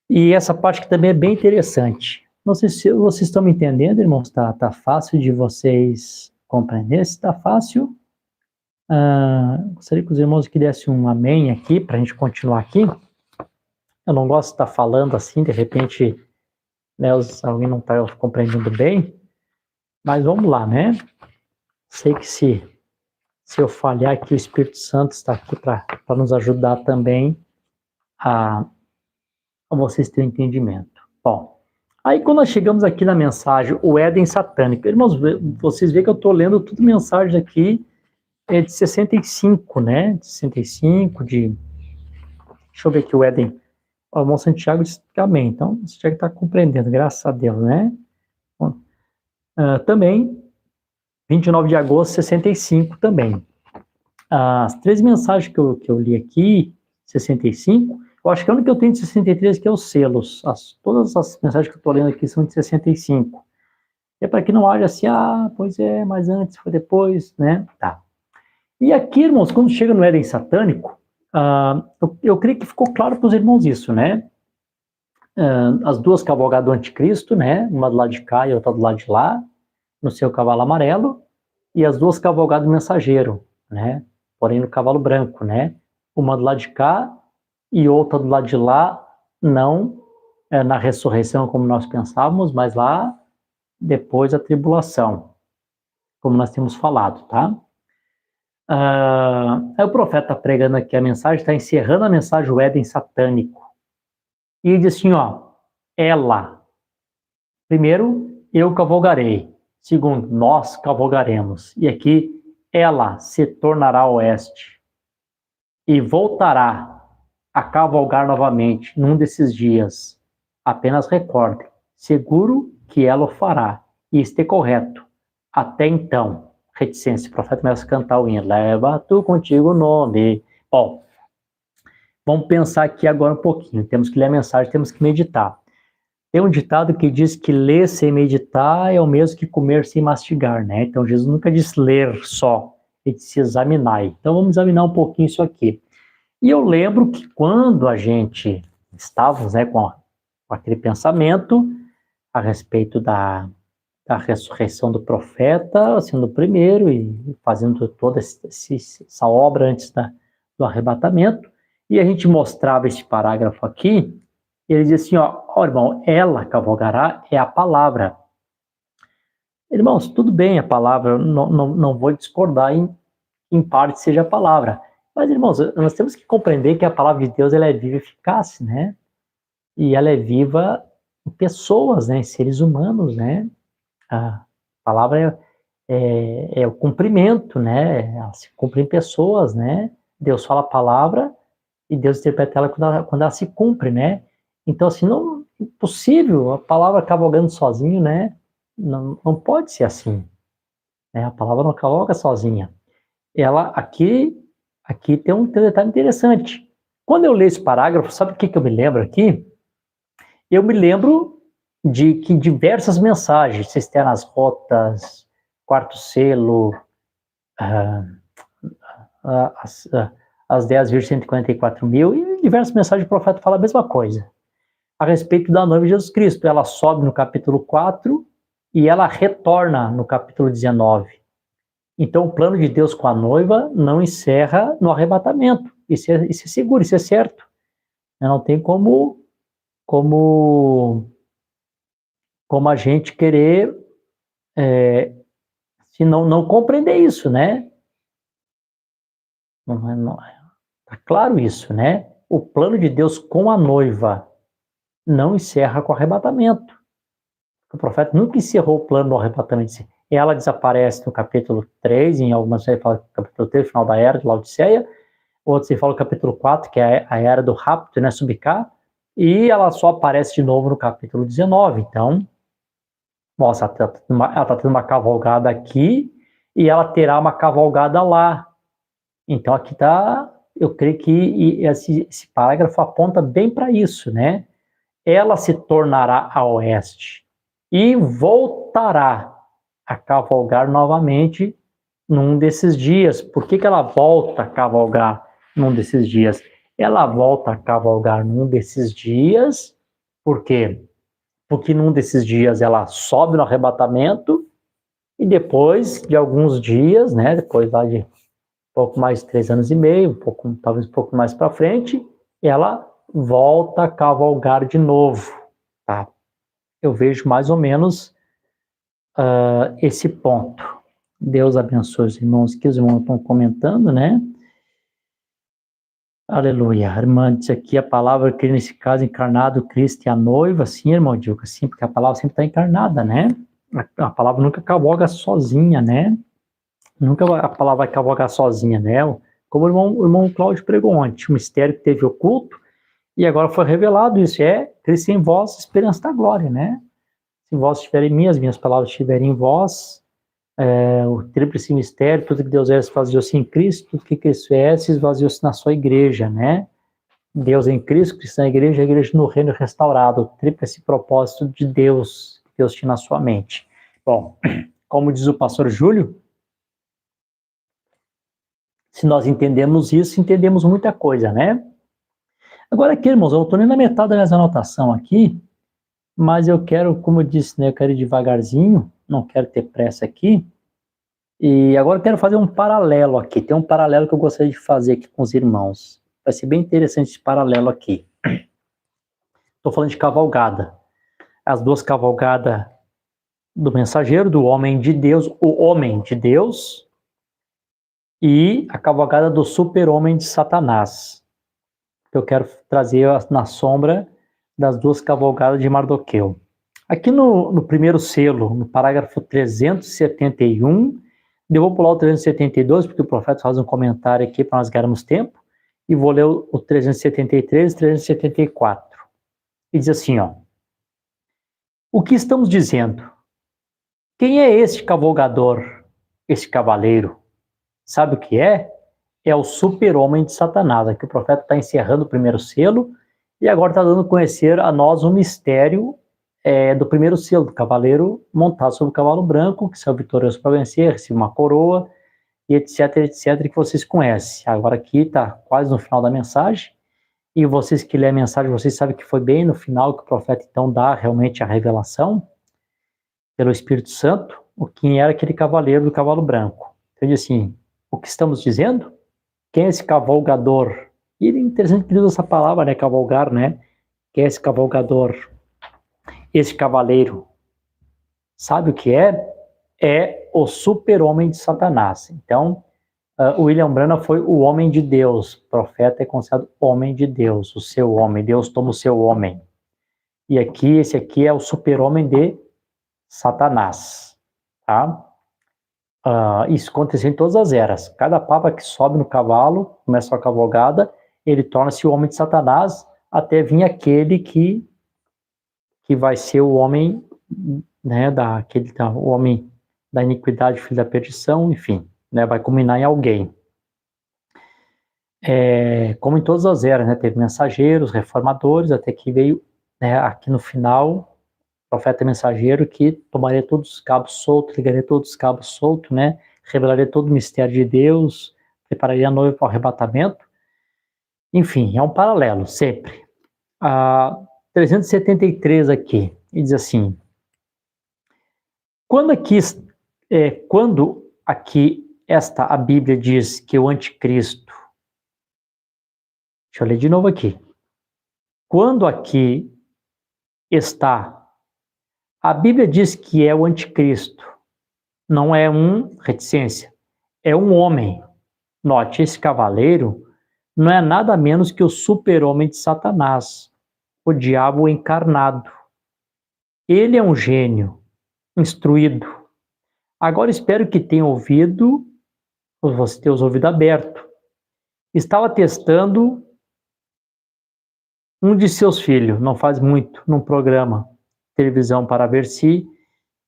e essa parte que também é bem interessante. Não sei se vocês estão me entendendo, irmãos, tá fácil de vocês compreenderem. Se está fácil, gostaria que os irmãos que dessem um amém aqui, para a gente continuar aqui. Eu não gosto de estar falando assim, de repente, né, alguém não está compreendendo bem, mas vamos lá, né? Sei que se eu falhar aqui, o Espírito Santo está aqui para nos ajudar também a vocês terem entendimento. Bom, aí quando nós chegamos aqui na mensagem, o Éden satânico, irmãos, vocês veem que eu estou lendo tudo mensagem aqui de 65, né? De 65, deixa eu ver aqui o Éden. O irmão Santiago disse amém, então o Santiago está compreendendo, graças a Deus, né? Bom, também, 29 de agosto, 65 também. As 3 mensagens que eu li aqui, 65, eu acho que a única que eu tenho de 63 aqui é os selos. Todas as mensagens que eu estou lendo aqui são de 65. É para que não haja assim, pois é, mas antes, foi depois, né? Tá. E aqui, irmãos, quando chega no Éden satânico, eu creio que ficou claro para os irmãos isso, né? As duas cavalgadas do anticristo, né? Uma do lado de cá e outra do lado de lá, no seu cavalo amarelo. e as duas cavalgadas do mensageiro, né? Porém no cavalo branco, né? Uma do lado de cá e outra do lado de lá, não na ressurreição como nós pensávamos, mas lá depois da tribulação, como nós temos falado, tá? Aí o profeta está pregando aqui a mensagem, está encerrando a mensagem do Éden satânico. E ele diz assim, ó, ela, primeiro, eu cavalgarei. Segundo, nós cavalgaremos. E aqui, ela se tornará oeste e voltará a cavalgar novamente num desses dias. Apenas recorde, seguro que ela o fará. E esteja correto. Até então, reticência, o profeta começa a cantar o hino. Leva tu contigo o nome. Bom, vamos pensar aqui agora um pouquinho. Temos que ler a mensagem, temos que meditar. Tem um ditado que diz que ler sem meditar é o mesmo que comer sem mastigar, né? Então Jesus nunca disse ler só, ele disse examinar. Então vamos examinar um pouquinho isso aqui. E eu lembro que quando a gente estávamos, né, com aquele pensamento a respeito da ressurreição do profeta, sendo o primeiro e fazendo toda essa obra antes do arrebatamento, e a gente mostrava esse parágrafo aqui, e ele diz assim, ó, irmão, ela cavalgará é a palavra. Irmãos, tudo bem a palavra, não vou discordar em parte seja a palavra, mas irmãos, nós temos que compreender que a palavra de Deus ela é viva e eficaz, né? E ela é viva em pessoas, né? Em seres humanos, né? A palavra é o cumprimento, né? Ela se cumpre em pessoas, né? Deus fala a palavra e Deus interpreta ela quando ela se cumpre, né? Então, assim, não é impossível a palavra cavalgando sozinho, né? Não pode ser assim. Né? A palavra não cavalga sozinha. Ela, aqui tem um detalhe interessante. Quando eu leio esse parágrafo, sabe o que eu me lembro aqui? Eu me lembro de que diversas mensagens, Cisternas Rotas, Quarto Selo, as 10 virgens 144 mil, e diversas mensagens do profeta falam a mesma coisa. A respeito da noiva de Jesus Cristo, ela sobe no capítulo 4 e ela retorna no capítulo 19. Então o plano de Deus com a noiva não encerra no arrebatamento. Isso é seguro, isso é certo. Não tem como a gente querer se não compreender isso, né? Tá claro isso, né? O plano de Deus com a noiva não encerra com o arrebatamento. O profeta nunca encerrou o plano do arrebatamento. Ela desaparece no capítulo 3, em algumas vezes fala capítulo 3, final da era de Laodiceia, outros se fala no capítulo 4, que é a era do rapto, né, Subicá, e ela só aparece de novo no capítulo 19. Então, nossa, ela está tendo uma cavalgada aqui e ela terá uma cavalgada lá. Então, aqui está, eu creio que esse parágrafo aponta bem para isso, né? Ela se tornará a oeste e voltará a cavalgar novamente num desses dias. Por que ela volta a cavalgar num desses dias? Ela volta a cavalgar num desses dias, por quê? Porque num desses dias ela sobe no arrebatamento e depois de alguns dias, né, depois lá de pouco mais de 3 anos e meio, talvez um pouco mais para frente, ela volta a cavalgar de novo, tá? Eu vejo mais ou menos esse ponto. Deus abençoe os irmãos, que os irmãos estão comentando, né? Aleluia. A irmã disse aqui a palavra que nesse caso encarnado, Cristo e a noiva, sim, irmão Dilca, sim, porque a palavra sempre está encarnada, né? A palavra nunca cavalga sozinha, né? Nunca a palavra vai cavalgar sozinha, né? Como o irmão Cláudio pregou ontem, o mistério que teve oculto, e agora foi revelado, isso é Cristo em vós, esperança da glória, né? Se vós estiverem em mim, as minhas palavras estiverem em vós, o tríplice mistério, tudo que Deus é, esvaziou-se em Cristo, tudo que Cristo é, esvaziou-se na sua igreja, né? Deus em Cristo, Cristo na igreja, a igreja no reino restaurado, o tríplice propósito de Deus, que Deus tinha na sua mente. Bom, como diz o pastor Júlio, se nós entendemos isso, entendemos muita coisa, né? Agora aqui, irmãos, eu estou nem na metade da minha anotação aqui, mas eu quero, como eu disse, né, eu quero ir devagarzinho, não quero ter pressa aqui, E agora eu quero fazer um paralelo aqui. Tem um paralelo que eu gostaria de fazer aqui com os irmãos. Vai ser bem interessante esse paralelo aqui. Estou falando de cavalgada. As duas cavalgadas do mensageiro, do homem de Deus, o homem de Deus, e a cavalgada do super-homem de Satanás. Que eu quero trazer na sombra das duas cavalgadas de Mardoqueu. Aqui no primeiro selo, no parágrafo 371, eu vou pular o 372, porque o profeta faz um comentário aqui para nós ganharmos tempo, e vou ler o 373 e 374. E diz assim, ó: o que estamos dizendo? Quem é este cavalgador, este cavaleiro? Sabe o que é? É o super-homem de Satanás. Aqui o profeta está encerrando o primeiro selo, e agora está dando a conhecer a nós o mistério do primeiro selo, do cavaleiro montado sobre o cavalo branco, que saiu vitorioso para vencer, recebe uma coroa, e etc, etc, que vocês conhecem. Agora aqui está quase no final da mensagem, e vocês que lêem a mensagem, vocês sabem que foi bem no final que o profeta então dá realmente a revelação, pelo Espírito Santo, o quem era aquele cavaleiro do cavalo branco. Então diz assim, o que estamos dizendo? Quem é esse cavalgador? E é interessante que ele usa essa palavra, né, cavalgar, né? Quem é esse cavalgador? Esse cavaleiro, sabe o que é? É o super-homem de Satanás. Então, o William Branham foi o homem de Deus. O profeta é considerado homem de Deus, o seu homem. Deus toma o seu homem. E aqui, esse aqui é o super-homem de Satanás. Tá? Isso aconteceu em todas as eras. Cada papa que sobe no cavalo, começa a cavalgada, ele torna-se o homem de Satanás, até vir aquele que vai ser o homem, né, o homem da iniquidade, filho da perdição, enfim, né, vai culminar em alguém. Como em todas as eras, né, teve mensageiros, reformadores, até que veio, né, aqui no final, o profeta mensageiro que tomaria todos os cabos soltos, ligaria todos os cabos soltos, né, revelaria todo o mistério de Deus, prepararia a noiva para o arrebatamento. Enfim, é um paralelo, sempre. 373 aqui, e diz assim, quando aqui a Bíblia diz que o anticristo, deixa eu ler de novo aqui, quando aqui está, a Bíblia diz que é o anticristo, não é reticência, é um homem. Note, esse cavaleiro não é nada menos que o super-homem de Satanás, o diabo encarnado. Ele é um gênio, instruído. Agora espero que tenha ouvido, você ter os ouvidos abertos. Estava testando um de seus filhos, não faz muito, num programa de televisão para ver se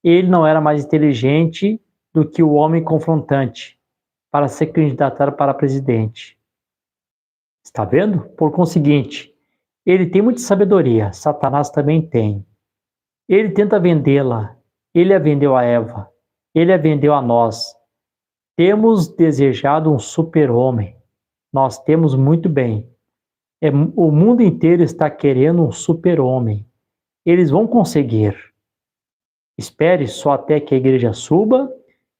ele não era mais inteligente do que o homem confrontante para ser candidatar para presidente. Está vendo? Por conseguinte, ele tem muita sabedoria, Satanás também tem. Ele tenta vendê-la, ele a vendeu a Eva, ele a vendeu a nós. Temos desejado um super-homem, nós temos muito bem. O mundo inteiro está querendo um super-homem. Eles vão conseguir. Espere só até que a igreja suba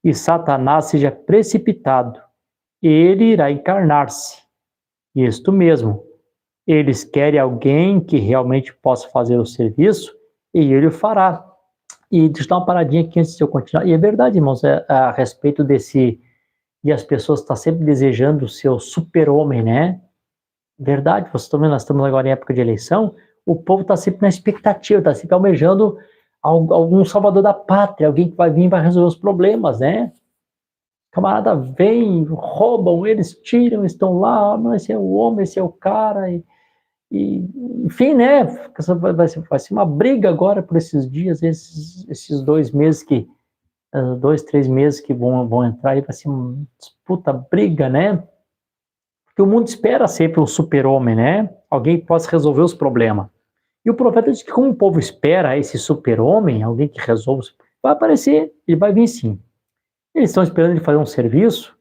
e Satanás seja precipitado. Ele irá encarnar-se. Isto mesmo. Eles querem alguém que realmente possa fazer o serviço e ele o fará. E deixa eu dar uma paradinha aqui antes de eu continuar. E é verdade, irmãos, a respeito desse... E as pessoas estão sempre desejando o seu super-homem, né? Verdade, vocês estão vendo, nós estamos agora em época de eleição, o povo está sempre na expectativa, está sempre almejando algum salvador da pátria, alguém que vai vir e vai resolver os problemas, né? Camarada vem, roubam, eles tiram, estão lá, não, esse é o homem, esse é o cara, enfim, né? Vai ser uma briga agora por esses dias, esses 2 meses 2, 3 meses que vão entrar, aí vai ser uma disputa, briga, né? Porque o mundo espera sempre um super-homem, né? Alguém que possa resolver os problemas. E o profeta diz que como o povo espera esse super-homem, alguém que resolva, vai aparecer, ele vai vir sim. Eles estão esperando ele fazer um serviço,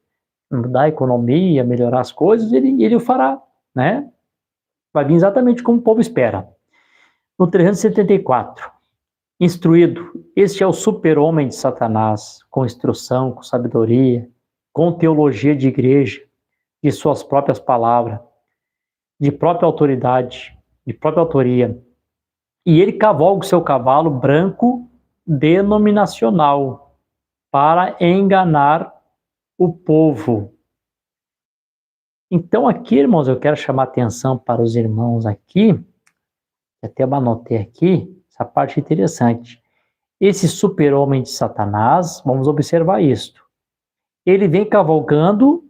mudar a economia, melhorar as coisas, ele o fará, né? Vai vir exatamente como o povo espera. No 374, instruído. Este é o super-homem de Satanás, com instrução, com sabedoria, com teologia de igreja, de suas próprias palavras, de própria autoridade, de própria autoria. E ele cavalga o seu cavalo branco denominacional para enganar o povo. Então aqui, irmãos, eu quero chamar atenção para os irmãos aqui, até eu anotei aqui, essa parte interessante. Esse super-homem de Satanás, vamos observar isto. Ele vem cavalgando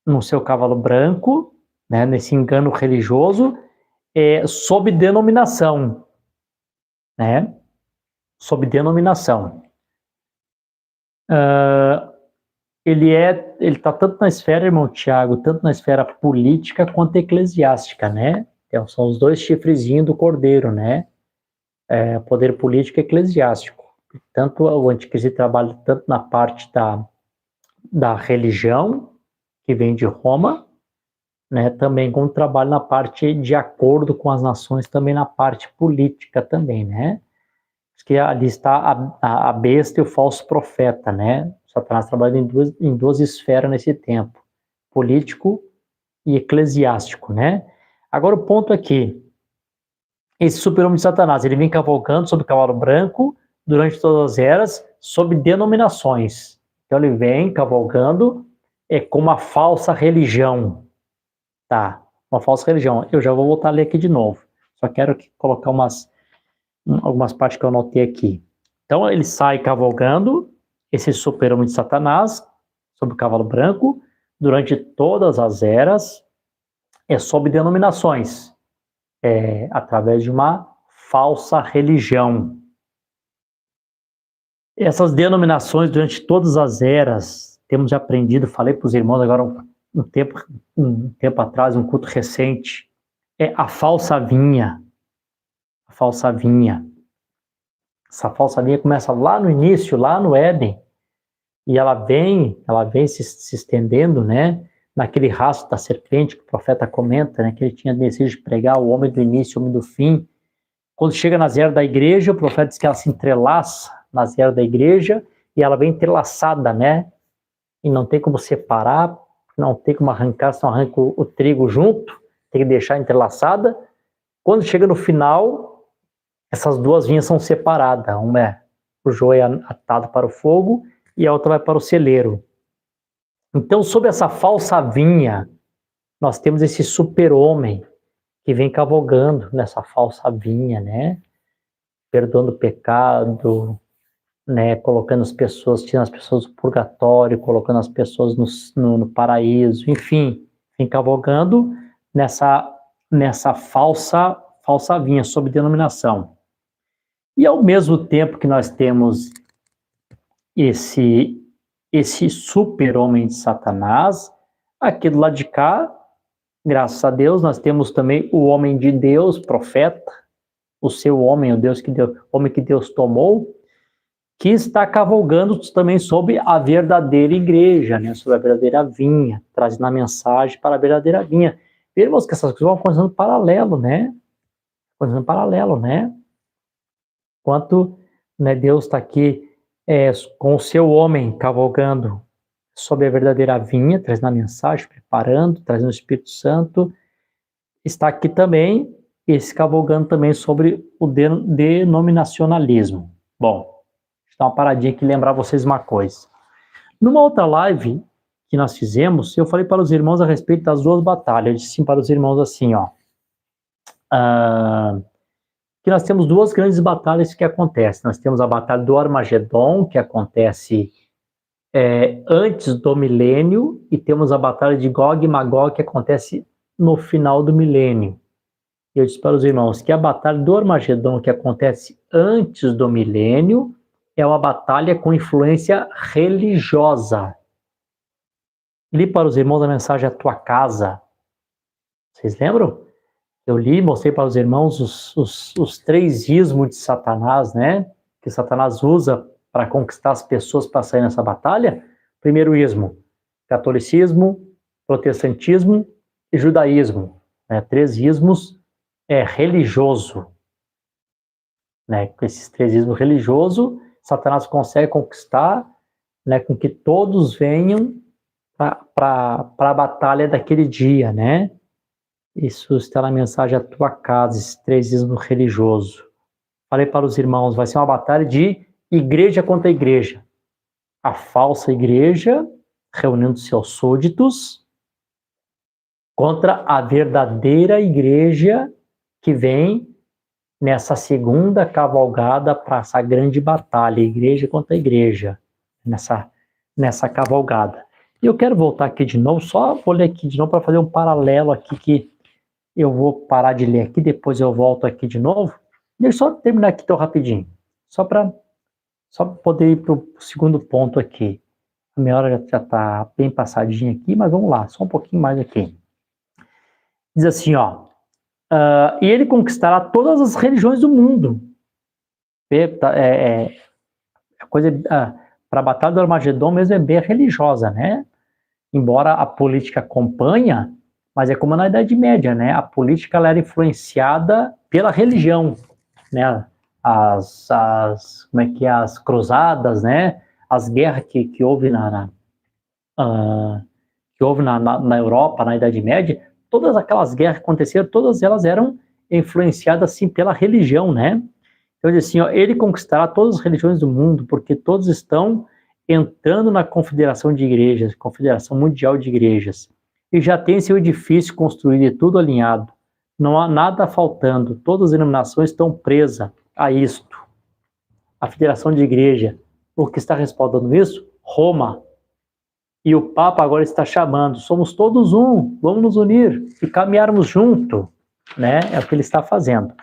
no seu cavalo branco, né, nesse engano religioso, sob denominação, né? Sob denominação. Ele está tanto na esfera, irmão Tiago, tanto na esfera política quanto eclesiástica, né? Então, são os dois chifrezinhos do cordeiro, né? Poder político e eclesiástico. Tanto o anticristo trabalha tanto na parte da religião, que vem de Roma, né? Também como trabalha na parte de acordo com as nações, também na parte política também, né? Que ali está a besta e o falso profeta, né? Satanás trabalha em duas esferas nesse tempo, político e eclesiástico, né? Agora o ponto aqui, esse super-homem de Satanás, ele vem cavalgando sobre cavalo branco durante todas as eras, sob denominações. Então ele vem cavalgando com uma falsa religião, tá? Uma falsa religião. Eu já vou voltar a ler aqui de novo. Só quero colocar algumas partes que eu anotei aqui. Então ele sai cavalgando, esse super-homem de Satanás, sobre o cavalo branco, durante todas as eras, sob denominações, através de uma falsa religião. Essas denominações, durante todas as eras, temos aprendido, falei para os irmãos agora um tempo atrás, um culto recente, a falsa vinha. A falsa vinha. Essa falsa vinha começa lá no início, lá no Éden, e ela vem se estendendo, né, naquele rastro da serpente que o profeta comenta, né, que ele tinha desejo de pregar o homem do início, o homem do fim. Quando chega nas eras da igreja, o profeta diz que ela se entrelaça nas eras da igreja, e ela vem entrelaçada, né, e não tem como separar, não tem como arrancar, senão arranca o trigo junto, tem que deixar entrelaçada. Quando chega no final, essas duas vinhas são separadas, uma é o joio atado para o fogo e a outra vai para o celeiro. Então, sob essa falsa vinha, nós temos esse super-homem que vem cavalgando nessa falsa vinha, né? Perdoando o pecado, né? Colocando as pessoas, tirando as pessoas do purgatório, colocando as pessoas no paraíso, enfim, vem cavalgando nessa falsa vinha, sob denominação. E ao mesmo tempo que nós temos esse super-homem de Satanás, aqui do lado de cá, graças a Deus, nós temos também o homem de Deus, profeta, o seu homem, o homem que Deus tomou, que está cavalgando também sobre a verdadeira igreja, né, sobre a verdadeira vinha, trazendo a mensagem para a verdadeira vinha. Vemos que essas coisas vão acontecendo paralelo, né? Acontecendo paralelo, né? Enquanto, né, Deus está aqui com o seu homem cavalgando sobre a verdadeira vinha, trazendo a mensagem, preparando, trazendo o Espírito Santo, está aqui também, esse cavalgando também sobre o denominacionalismo. Bom, deixa eu dar uma paradinha aqui e lembrar vocês uma coisa. Numa outra live que nós fizemos, eu falei para os irmãos a respeito das duas batalhas. Eu disse assim para os irmãos assim, ó, que nós temos duas grandes batalhas que acontecem. Nós temos a batalha do Armagedon, que acontece antes do milênio, e temos a batalha de Gog e Magog, que acontece no final do milênio. Eu disse para os irmãos que a batalha do Armagedon, que acontece antes do milênio, é uma batalha com influência religiosa. Li para os irmãos a mensagem A Tua Casa. Vocês lembram? Eu li e mostrei para os irmãos os três ismos de Satanás, né? Que Satanás usa para conquistar as pessoas para sair nessa batalha. Primeiro ismo, catolicismo, protestantismo e judaísmo. Né? Três ismos religioso. né? Com esse extremismo religioso, Satanás consegue conquistar, né, com que todos venham para a batalha daquele dia, né? Isso está na mensagem A Tua Casa, esse extremismo religioso. Falei para os irmãos, vai ser uma batalha de igreja contra igreja. A falsa igreja, reunindo seus súditos, contra a verdadeira igreja que vem nessa segunda cavalgada para essa grande batalha, igreja contra igreja, nessa cavalgada. E eu quero voltar aqui de novo, só vou ler aqui de novo para fazer um paralelo aqui que eu vou parar de ler aqui, depois eu volto aqui de novo. Deixa eu só terminar aqui tão rapidinho, só para poder ir para o segundo ponto aqui. A minha hora já está bem passadinha aqui, mas vamos lá, só um pouquinho mais aqui. Diz assim, ó, e ele conquistará todas as religiões do mundo. A coisa para a Batalha do Armagedon mesmo é bem religiosa, né? Embora a política acompanha, mas é como na Idade Média, né? A política ela era influenciada pela religião, né? As cruzadas, né? As guerras que houve na Europa, na Idade Média, todas aquelas guerras que aconteceram, todas elas eram influenciadas, assim, pela religião, né? Então, ele diz assim, ó, ele conquistará todas as religiões do mundo, porque todos estão entrando na confederação de igrejas, confederação mundial de igrejas, e já tem seu edifício construído e tudo alinhado. Não há nada faltando, todas as denominações estão presas a isto. A federação de igreja, o que está respaldando isso? Roma. E o Papa agora está chamando, somos todos um, vamos nos unir e caminharmos junto, né? É o que ele está fazendo.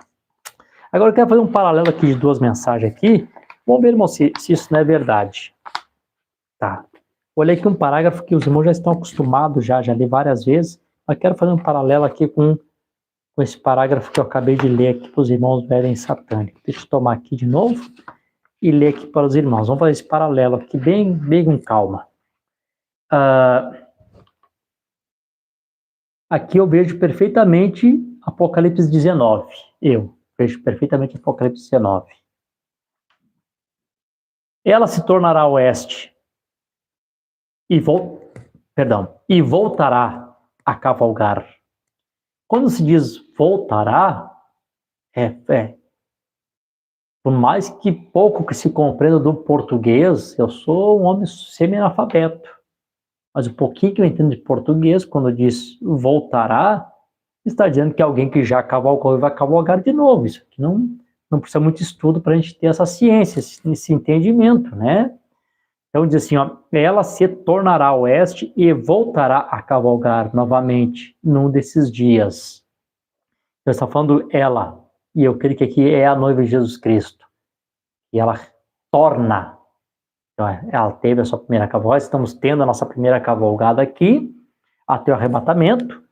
Agora eu quero fazer um paralelo aqui de duas mensagens aqui. Vamos ver, irmão, se isso não é verdade. Tá. Olhei aqui um parágrafo que os irmãos já estão acostumados, já li várias vezes, mas quero fazer um paralelo aqui com esse parágrafo que eu acabei de ler aqui para os irmãos velhos satânicos. Deixa eu tomar aqui de novo e ler aqui para os irmãos. Vamos fazer esse paralelo aqui bem com calma. Aqui eu vejo perfeitamente Apocalipse 19. Eu vejo perfeitamente Apocalipse 19. Ela se tornará oeste e voltará a cavalgar. Quando se diz voltará, por mais que pouco que se compreenda do português, eu sou um homem semi-analfabeto. Mas o pouquinho que eu entendo de português, quando diz voltará, está dizendo que alguém que já cavalgou vai cavalgar de novo. Isso aqui não precisa muito estudo para a gente ter essa ciência, esse entendimento, né? Então diz assim, ó, ela se tornará oeste e voltará a cavalgar novamente num desses dias. Eu estou falando ela, e eu creio que aqui é a noiva de Jesus Cristo. E ela torna. Então, ela teve a sua primeira cavalgada, estamos tendo a nossa primeira cavalgada aqui, até o arrebatamento.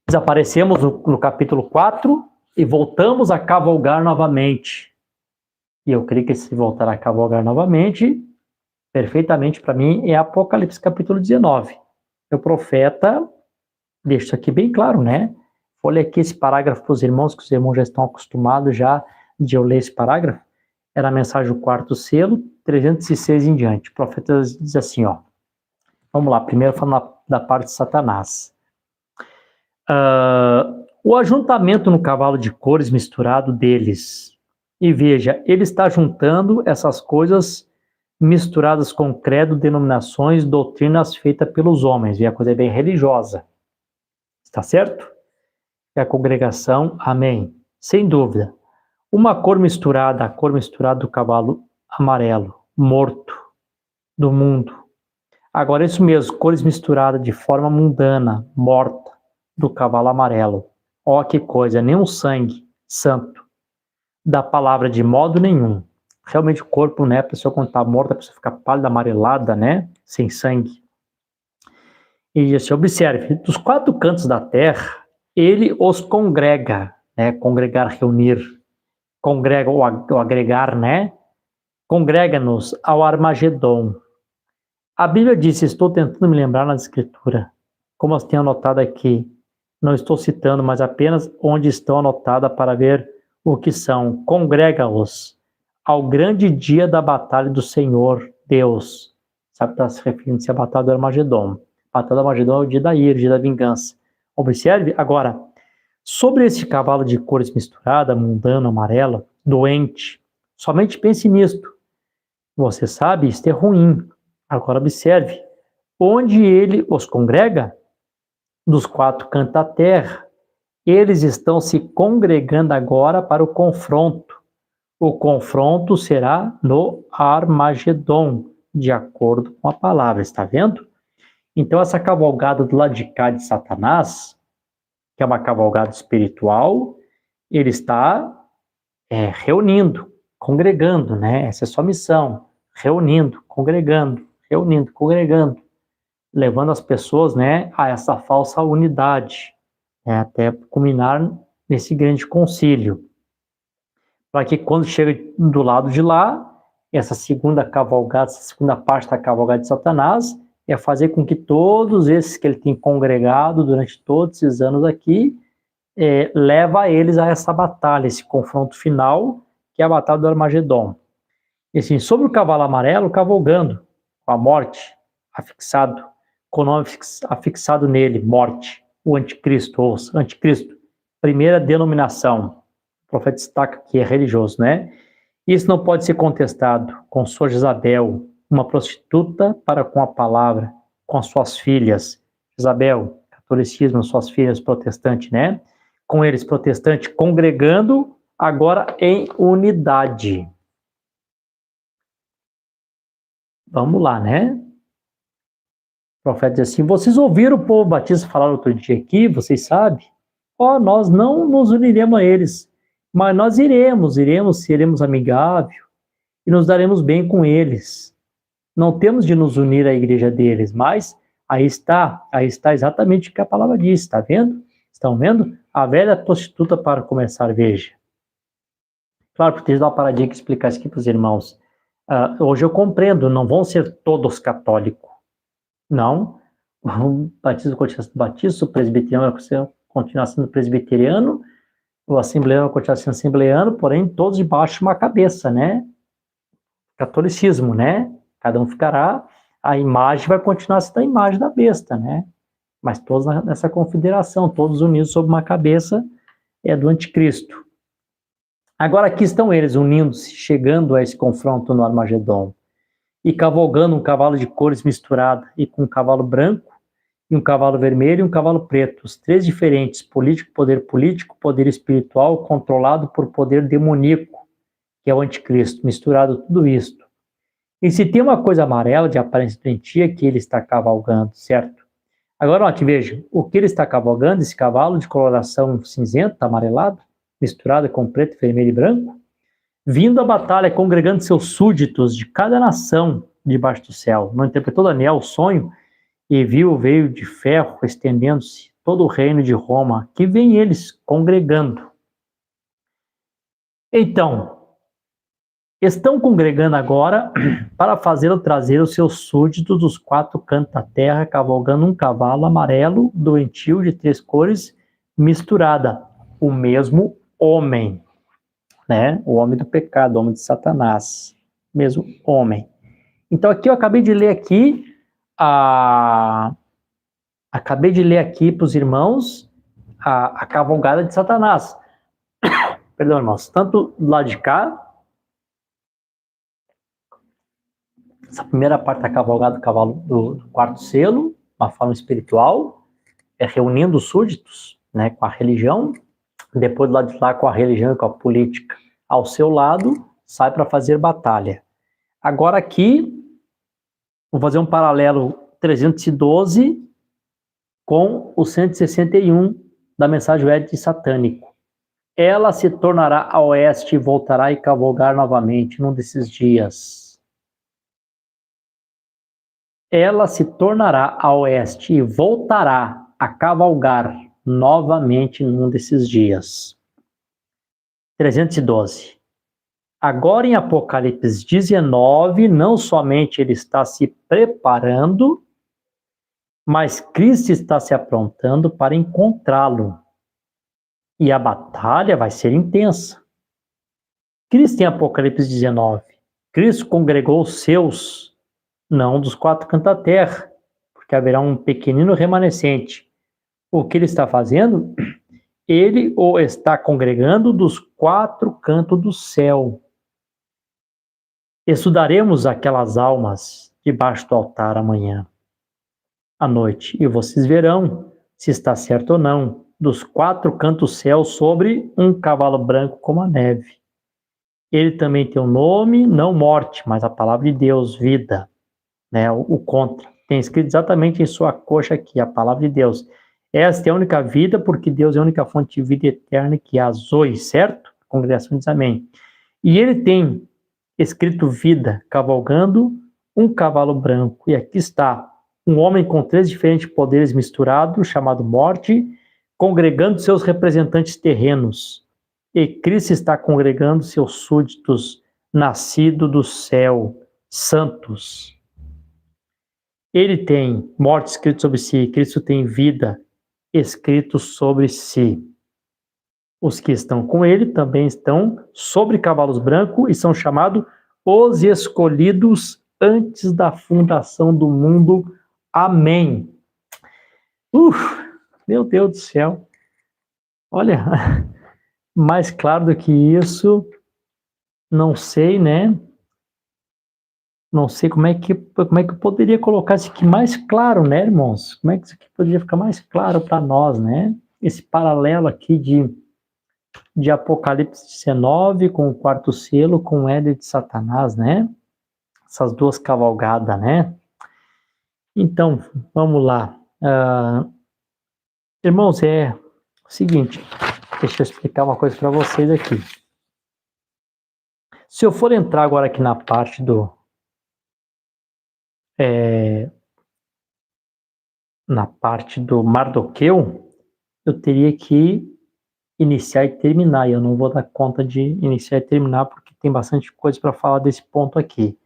Desaparecemos no capítulo 4 e voltamos a cavalgar novamente. E eu creio que se voltar a cavalgar novamente, perfeitamente para mim, é Apocalipse capítulo 19. O profeta deixa isso aqui bem claro, né? Vou ler aqui esse parágrafo para os irmãos, que os irmãos já estão acostumados já de eu ler esse parágrafo. Era a mensagem do quarto selo, 306 em diante. O profeta diz assim, ó. Vamos lá, primeiro falando da parte de Satanás. O ajuntamento no cavalo de cores misturado deles. E veja, ele está juntando essas coisas misturadas com credo, denominações, doutrinas feitas pelos homens. E a coisa é bem religiosa. Está certo? É a congregação, amém. Sem dúvida. Uma cor misturada, a cor misturada do cavalo amarelo, morto, do mundo. Agora, isso mesmo, cores misturadas de forma mundana, morta, do cavalo amarelo. Ó, que coisa, nenhum sangue santo da palavra de modo nenhum. Realmente o corpo, né, a pessoa quando está morta, a pessoa fica pálida, amarelada, né, sem sangue. E assim, observe, dos quatro cantos da terra, ele os congrega, né, congregar, reunir, congrega ou agregar, né, congrega-nos ao Armagedon. A Bíblia diz, estou tentando me lembrar na escritura, como eu tenho anotado aqui, não estou citando, mas apenas onde estão anotadas para ver o que são, congrega-os ao grande dia da batalha do Senhor Deus. Sabe, está se referindo-se à batalha do Armagedon. A batalha do Armagedon é o dia da ira, o dia da vingança. Observe, agora, sobre esse cavalo de cores misturada, mundano, amarela, doente, somente pense nisto. Você sabe, isto é ruim. Agora observe, onde ele os congrega, dos quatro cantos da terra, eles estão se congregando agora para o confronto. O confronto será no Armagedon, de acordo com a palavra, está vendo? Então essa cavalgada do lado de cá de Satanás, que é uma cavalgada espiritual, ele está reunindo, congregando, né? Essa é a sua missão, reunindo, congregando, levando as pessoas, né, a essa falsa unidade, até culminar nesse grande concílio. Para que quando chega do lado de lá, essa segunda cavalgada, essa segunda parte da cavalgada de Satanás, é fazer com que todos esses que ele tem congregado durante todos esses anos aqui, leva eles a essa batalha, esse confronto final, que é a batalha do Armagedon. E assim, sobre o cavalo amarelo, cavalgando, com a morte, afixado, com o nome afixado nele, morte, o anticristo, ou anticristo, primeira denominação. O profeta destaca que é religioso, né? Isso não pode ser contestado com sua Jezabel, uma prostituta para com a palavra, com as suas filhas. Jezabel, catolicismo, suas filhas protestantes, né? Com eles protestantes congregando agora em unidade. Vamos lá, né? O profeta diz assim: vocês ouviram o povo batista falar outro dia aqui, vocês sabem? Nós não nos uniremos a eles, mas nós seremos amigáveis e nos daremos bem com eles. Não temos de nos unir à igreja deles, mas aí está exatamente o que a palavra diz, está vendo? Estão vendo? A velha prostituta, para começar, veja. Claro, porque dar uma paradinha que explicar isso aqui para os irmãos. Hoje eu compreendo, não vão ser todos católicos. Não. O batismo continua sendo batismo, o presbiteriano vai continuar sendo presbiteriano, o assembleano vai continuar sendo assembleano, porém todos debaixo de uma cabeça, né? Catolicismo, né? Cada um ficará, a imagem vai continuar sendo a imagem da besta, né? Mas todos nessa confederação, todos unidos sob uma cabeça do anticristo. Agora aqui estão eles unindo-se, chegando a esse confronto no Armagedon, e cavalgando um cavalo de cores misturada, e com um cavalo branco, e um cavalo vermelho e um cavalo preto, os três diferentes, político, poder espiritual, controlado por poder demoníaco, que é o anticristo, misturado tudo isto. E se tem uma coisa amarela de aparência doentia, que ele está cavalgando, certo? Agora, aqui veja, o que ele está cavalgando, esse cavalo de coloração cinzenta, amarelado, misturada com preto, vermelho e branco, vindo à batalha, congregando seus súditos de cada nação debaixo do céu. Não interpretou Daniel o sonho e viu o veio de ferro estendendo-se todo o reino de Roma, que vem eles congregando. Então, estão congregando agora para fazê-lo trazer os seus súditos dos quatro cantos da terra, cavalgando um cavalo amarelo, doentio, de três cores, misturada. O mesmo homem, né? O homem do pecado, o homem de Satanás, mesmo homem. Então aqui eu acabei de ler aqui para os irmãos a cavalgada de Satanás. Perdão, irmãos, tanto do lado de cá, essa primeira parte da cavalgada do cavalo do quarto selo, uma forma espiritual, reunindo os súditos, né, com a religião. Depois do lado de lá, com a religião e com a política ao seu lado, sai para fazer batalha. Agora aqui, vou fazer um paralelo 312 com o 161 da mensagem web satânico. Ela se tornará a oeste e voltará e cavalgar novamente num desses dias. Ela se tornará a oeste e voltará a cavalgar novamente num desses dias. 312. Agora em Apocalipse 19, não somente ele está se preparando, mas Cristo está se aprontando para encontrá-lo. E a batalha vai ser intensa. Cristo em Apocalipse 19. Cristo congregou os seus, não dos quatro cantos da terra, porque haverá um pequenino remanescente. O que ele está fazendo? Ele o está congregando dos quatro cantos do céu. Estudaremos aquelas almas debaixo do altar amanhã, à noite, e vocês verão se está certo ou não, dos quatro cantos do céu sobre um cavalo branco como a neve. Ele também tem um nome, não morte, mas a palavra de Deus, vida, né? O contra. Tem escrito exatamente em sua coxa aqui, a palavra de Deus. Esta é a única vida, porque Deus é a única fonte de vida eterna que há zoe, certo? A congregação diz amém. E ele tem escrito vida, cavalgando um cavalo branco. E aqui está um homem com três diferentes poderes misturados, chamado morte, congregando seus representantes terrenos. E Cristo está congregando seus súditos, nascidos do céu, santos. Ele tem morte escrito sobre si, Cristo tem vida escrito sobre si. Os que estão com ele também estão sobre cavalos brancos e são chamados os escolhidos antes da fundação do mundo. Amém. Meu Deus do céu. Olha, mais claro do que isso, não sei, né? Não sei como é que eu poderia colocar isso aqui mais claro, né, irmãos? Como é que isso aqui poderia ficar mais claro para nós, né? Esse paralelo aqui de Apocalipse 19 com o quarto selo, com o Éden de Satanás, né? Essas duas cavalgadas, né? Então, vamos lá. Irmãos, é o seguinte, deixa eu explicar uma coisa para vocês aqui. Se eu for entrar agora aqui na parte do Mardoqueu, eu teria que iniciar e terminar, e eu não vou dar conta de iniciar e terminar, porque tem bastante coisa para falar desse ponto aqui.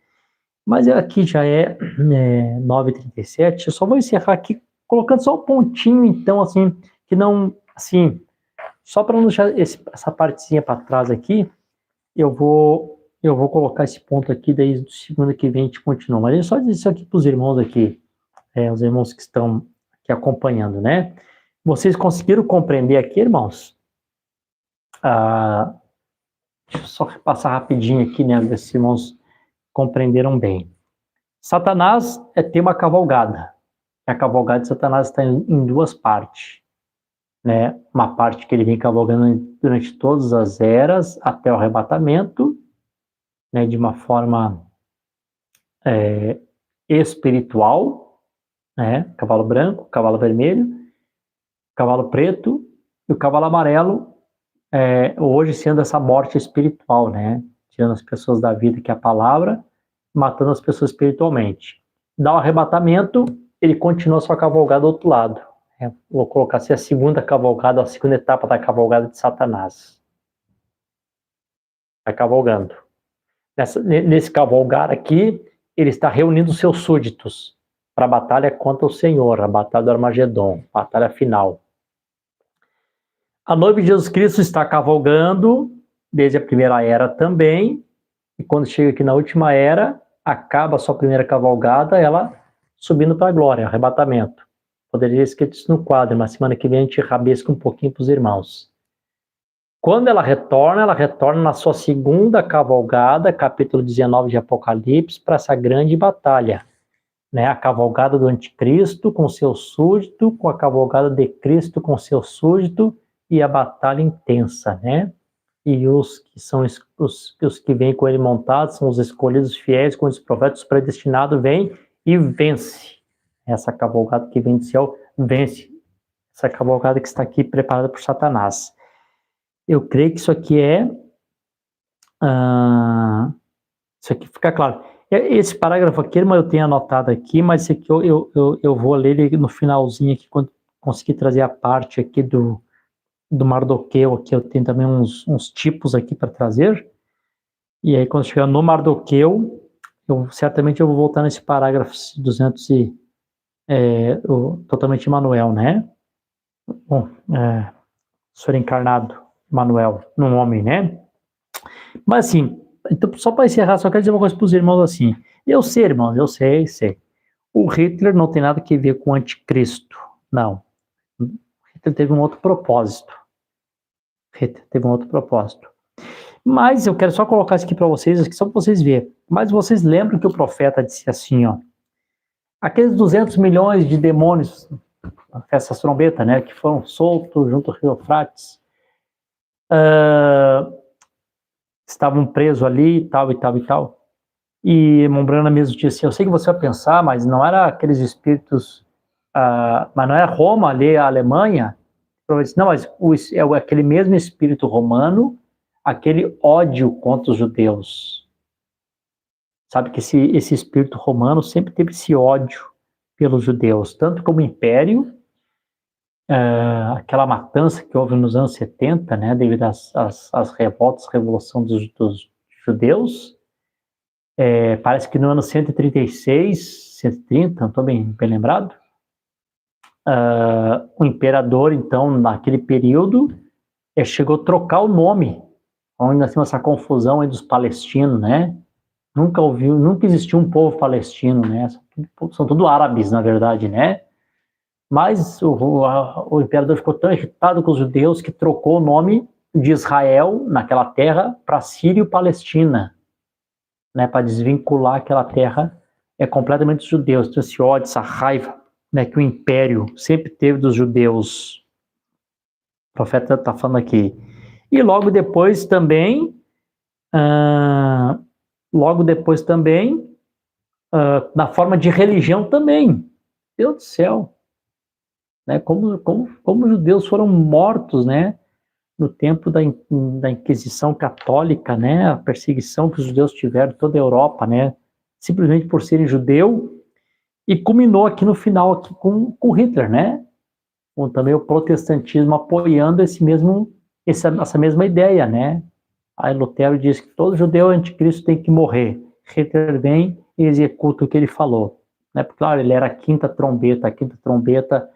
Mas aqui já é 9h37, eu só vou encerrar aqui colocando só um pontinho, então, assim, que não, assim, só para não deixar essa partezinha para trás aqui, eu vou colocar esse ponto aqui, daí segunda que vem a gente continua. Mas eu só dizer isso aqui para os irmãos aqui, os irmãos que estão aqui acompanhando, né? Vocês conseguiram compreender aqui, irmãos? Deixa eu só repassar rapidinho aqui, né? Ver se os irmãos compreenderam bem. Satanás tem uma cavalgada. A cavalgada de Satanás está em duas partes, né? Uma parte que ele vem cavalgando durante todas as eras até o arrebatamento, né? De uma forma espiritual, né? Cavalo branco, cavalo vermelho, cavalo preto e o cavalo amarelo, hoje sendo essa morte espiritual, né? Tirando as pessoas da vida, que é a palavra, matando as pessoas espiritualmente. Dá o arrebatamento, ele continua sua cavalgada do outro lado. Vou colocar assim a segunda cavalgada, a segunda etapa da cavalgada de Satanás. Vai cavalgando. Nesse cavalgar aqui, ele está reunindo seus súditos para a batalha contra o Senhor, a batalha do Armagedon, a batalha final. A noiva de Jesus Cristo está cavalgando desde a primeira era também, e quando chega aqui na última era, acaba a sua primeira cavalgada, ela subindo para a glória, arrebatamento. Poderia escrever isso no quadro, mas semana que vem a gente rabisca um pouquinho para os irmãos. Quando ela retorna na sua segunda cavalgada, capítulo 19 de Apocalipse, para essa grande batalha, né? A cavalgada do anticristo com seu súdito, com a cavalgada de Cristo com seu súdito, e a batalha intensa, né? E os que são os que vêm com ele montados são os escolhidos fiéis, com os profetas predestinados, vêm e vence. Essa cavalgada que vem do céu vence. Essa cavalgada que está aqui preparada por Satanás. Eu creio que isso aqui isso aqui fica claro. Esse parágrafo aqui, irmão, eu tenho anotado aqui, mas esse aqui eu vou ler ele no finalzinho aqui, quando conseguir trazer a parte aqui do Mardoqueu. Aqui eu tenho também uns tipos aqui para trazer. E aí, quando chegar no Mardoqueu, certamente eu vou voltar nesse parágrafo 200 totalmente Emmanuel, né? Bom, Senhor encarnado, Emmanuel, num homem, né? Mas assim, então, só para encerrar, só quero dizer uma coisa para os irmãos assim. Eu sei, irmãos, eu sei. O Hitler não tem nada a ver com o anticristo. Não. O Hitler teve um outro propósito. Mas eu quero só colocar isso aqui para vocês, aqui só para vocês verem. Mas vocês lembram que o profeta disse assim, ó. Aqueles 200 milhões de demônios, essas trombetas, né, que foram soltos junto ao rio Eufrates, estavam presos ali e tal, e tal, e tal. E Mombrana mesmo disse assim, eu sei que você vai pensar, mas não era aqueles espíritos, mas não era Roma ali, a Alemanha? Não, mas é aquele mesmo espírito romano, aquele ódio contra os judeus. Sabe que esse espírito romano sempre teve esse ódio pelos judeus, tanto como império, aquela matança que houve nos anos 70, né, devido às revoltas, revolução dos judeus. Parece que no ano 136, 130, não estou bem lembrado, o imperador, então, naquele período, chegou a trocar o nome, onde nós temos essa confusão aí dos palestinos, né? Nunca existiu um povo palestino, né? São tudo árabes, na verdade, né? Mas o imperador ficou tão irritado com os judeus que trocou o nome de Israel, naquela terra, para Sírio-Palestina, né? Para desvincular aquela terra completamente dos judeus. Então, esse ódio, essa raiva, né, que o império sempre teve dos judeus. O profeta está falando aqui. E logo depois também, na forma de religião também. Deus do céu. Né? Como os judeus foram mortos, né? No tempo da Inquisição Católica, né? A perseguição que os judeus tiveram em toda a Europa, né? Simplesmente por serem judeu. E culminou aqui no final aqui com Hitler, né? Com também o protestantismo apoiando essa mesma ideia, né? Aí Lutero diz que todo judeu anticristo tem que morrer. Hitler vem e executa o que ele falou. Né? Porque, claro, ele era a quinta trombeta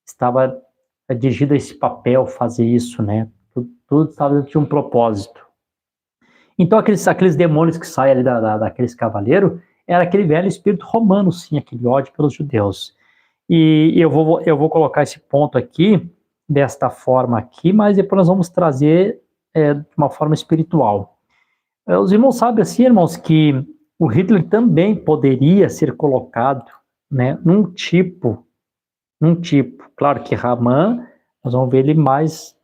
estava dirigida a esse papel, fazer isso, né? Tudo estava dentro de um propósito. Então, aqueles demônios que saem ali daqueles cavaleiros, era aquele velho espírito romano, sim, aquele ódio pelos judeus. E eu vou colocar esse ponto aqui, desta forma aqui, mas depois nós vamos trazer de uma forma espiritual. Os irmãos sabem, assim, irmãos, que o Hitler também poderia ser colocado, né, num tipo. Claro que Raman, nós vamos ver ele mais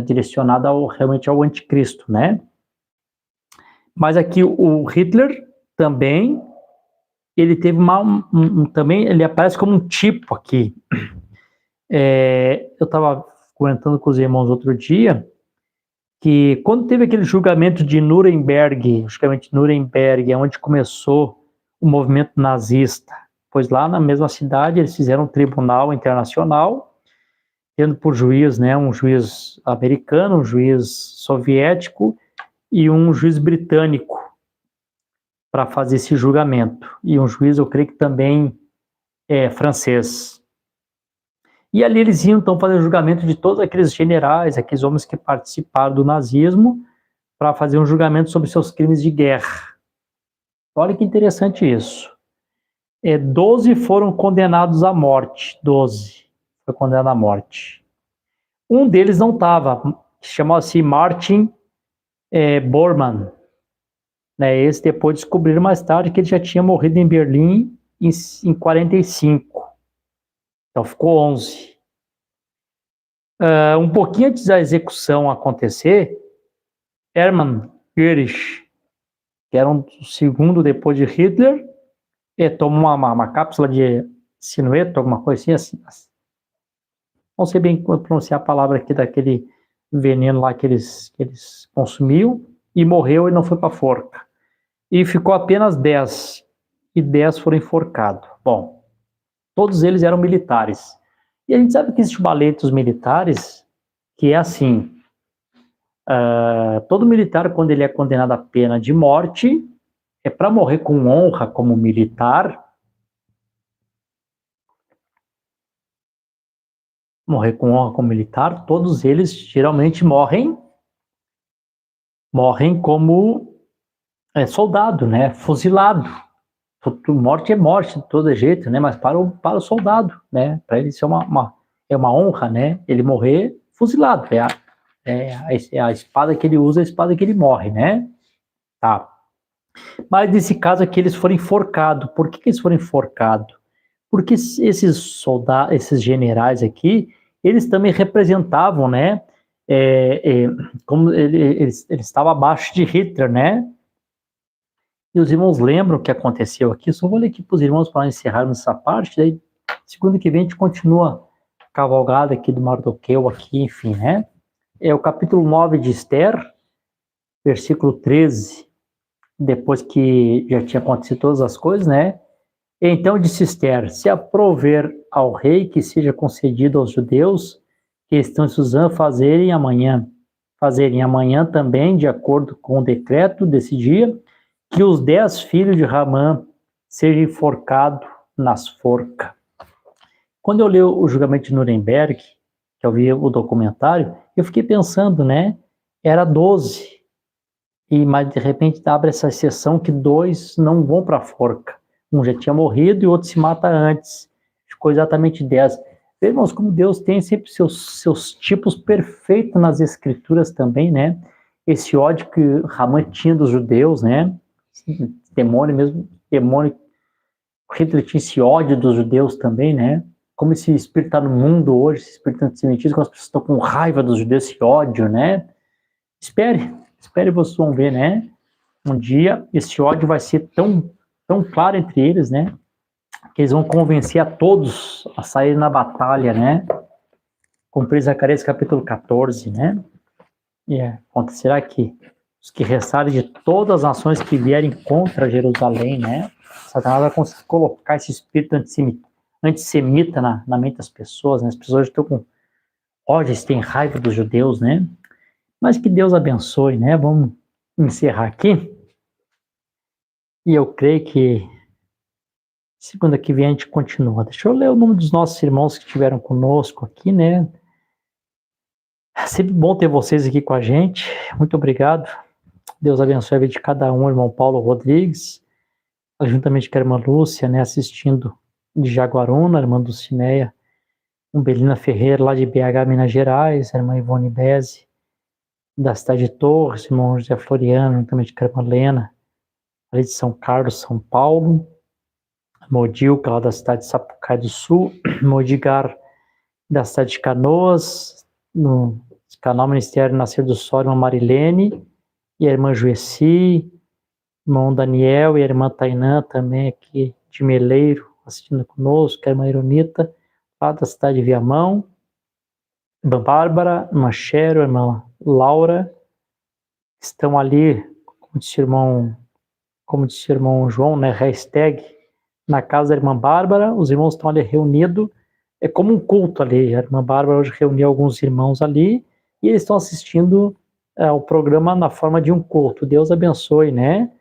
direcionado realmente ao anticristo, né? Mas aqui o Hitler também, ele teve também, ele aparece como um tipo aqui. Eu estava comentando com os irmãos outro dia, que quando teve aquele julgamento de Nuremberg, onde começou o movimento nazista, pois lá na mesma cidade eles fizeram um tribunal internacional, tendo por juiz, né, um juiz americano, um juiz soviético e um juiz britânico para fazer esse julgamento. E um juiz, eu creio que também francês. E ali eles iam então fazer o julgamento de todos aqueles generais, aqueles homens que participaram do nazismo, para fazer um julgamento sobre seus crimes de guerra. Olha que interessante isso. 12 foram condenados à morte. 12 foi condenado à morte. Um deles não estava, chamava-se Martin Bormann. Né, esse depois descobriram mais tarde que ele já tinha morrido em Berlim em 45. Então ficou 11. Um pouquinho antes da execução acontecer, Hermann Göring, que era o segundo depois de Hitler, tomou uma cápsula de cianeto, alguma coisa assim. Não sei bem como pronunciar a palavra aqui daquele veneno lá que eles consumiam, e morreu e não foi para a forca. E ficou apenas 10, e 10 foram enforcados. Bom, todos eles eram militares. E a gente sabe que existe baletos militares, que é assim, todo militar, quando ele é condenado à pena de morte, é para morrer com honra como militar, todos eles geralmente morrem morrem como soldado, né? Fuzilado. Morte é morte de todo jeito, né? Mas para o soldado, né? Para ele isso é uma honra, né? Ele morrer fuzilado. É a espada que ele usa, a espada que ele morre, né? Tá. Mas nesse caso aqui eles foram enforcados. Por que eles foram enforcados? Porque esses soldados, esses generais aqui, eles também representavam, né? Como eles estavam abaixo de Hitler, né? E os irmãos lembram o que aconteceu aqui. Só vou ler aqui para os irmãos para encerrarmos essa parte. Daí, segunda que vem, a gente continua a cavalgada aqui do Mardoqueu, aqui, enfim, né? É o capítulo 9 de Esther, versículo 13. Depois que já tinha acontecido todas as coisas, né? Então disse Esther: se aprover ao rei que seja concedido aos judeus que estão em Suzã fazerem amanhã também, de acordo com o decreto desse dia, que os 10 filhos de Ramã sejam enforcados nas forcas. Quando eu li o julgamento de Nuremberg, que eu vi o documentário, eu fiquei pensando, né? Era 12. Mas de repente abre essa exceção que 2 não vão para a forca. Um já tinha morrido e o outro se mata antes. Ficou exatamente 10. Irmãos, como Deus tem sempre seus tipos perfeitos nas escrituras também, né? Esse ódio que Ramã tinha dos judeus, né? Demônio mesmo, demônio. Hitler tinha esse ódio dos judeus também, né? Como esse espírito está no mundo hoje, esse espírito antissemitismo, como as pessoas estão com raiva dos judeus, esse ódio, né? Espere vocês vão ver, né? Um dia esse ódio vai ser tão claro entre eles, né? Que eles vão convencer a todos a sair na batalha, né? Cumprir Zacarias capítulo 14, né? E acontecerá que os que restarem de todas as nações que vierem contra Jerusalém, né? Satanás vai conseguir colocar esse espírito antissemita na mente das pessoas, né? As pessoas estão com ódio, eles têm raiva dos judeus, né? Mas que Deus abençoe, né? Vamos encerrar aqui. E eu creio que segunda que vem a gente continua. Deixa eu ler o nome dos nossos irmãos que estiveram conosco aqui, né? É sempre bom ter vocês aqui com a gente. Muito obrigado. Deus abençoe a vida de cada um, irmão Paulo Rodrigues, juntamente com a irmã Lúcia, né, assistindo de Jaguaruna, a irmã Dulcineia, Umbelina Ferreira, lá de BH, Minas Gerais, a irmã Ivone Beze, da cidade de Torres, irmão José Floriano, juntamente com a irmã Lena, ali de São Carlos, São Paulo, Modilca, lá da cidade de Sapucaí do Sul, Modigar, da cidade de Canoas, no canal Ministério Nascer do Sol, irmã Marilene, e a irmã Juessi, irmão Daniel e a irmã Tainã também aqui de Meleiro, assistindo conosco, a irmã Ironita, lá da cidade de Viamão, a irmã Bárbara, a irmã Cheryl, a irmã Laura, estão ali, como disse o irmão João, né, hashtag, na casa da irmã Bárbara, os irmãos estão ali reunidos, é como um culto ali, a irmã Bárbara hoje reuniu alguns irmãos ali, e eles estão assistindo o programa na forma de um culto. Deus abençoe, né?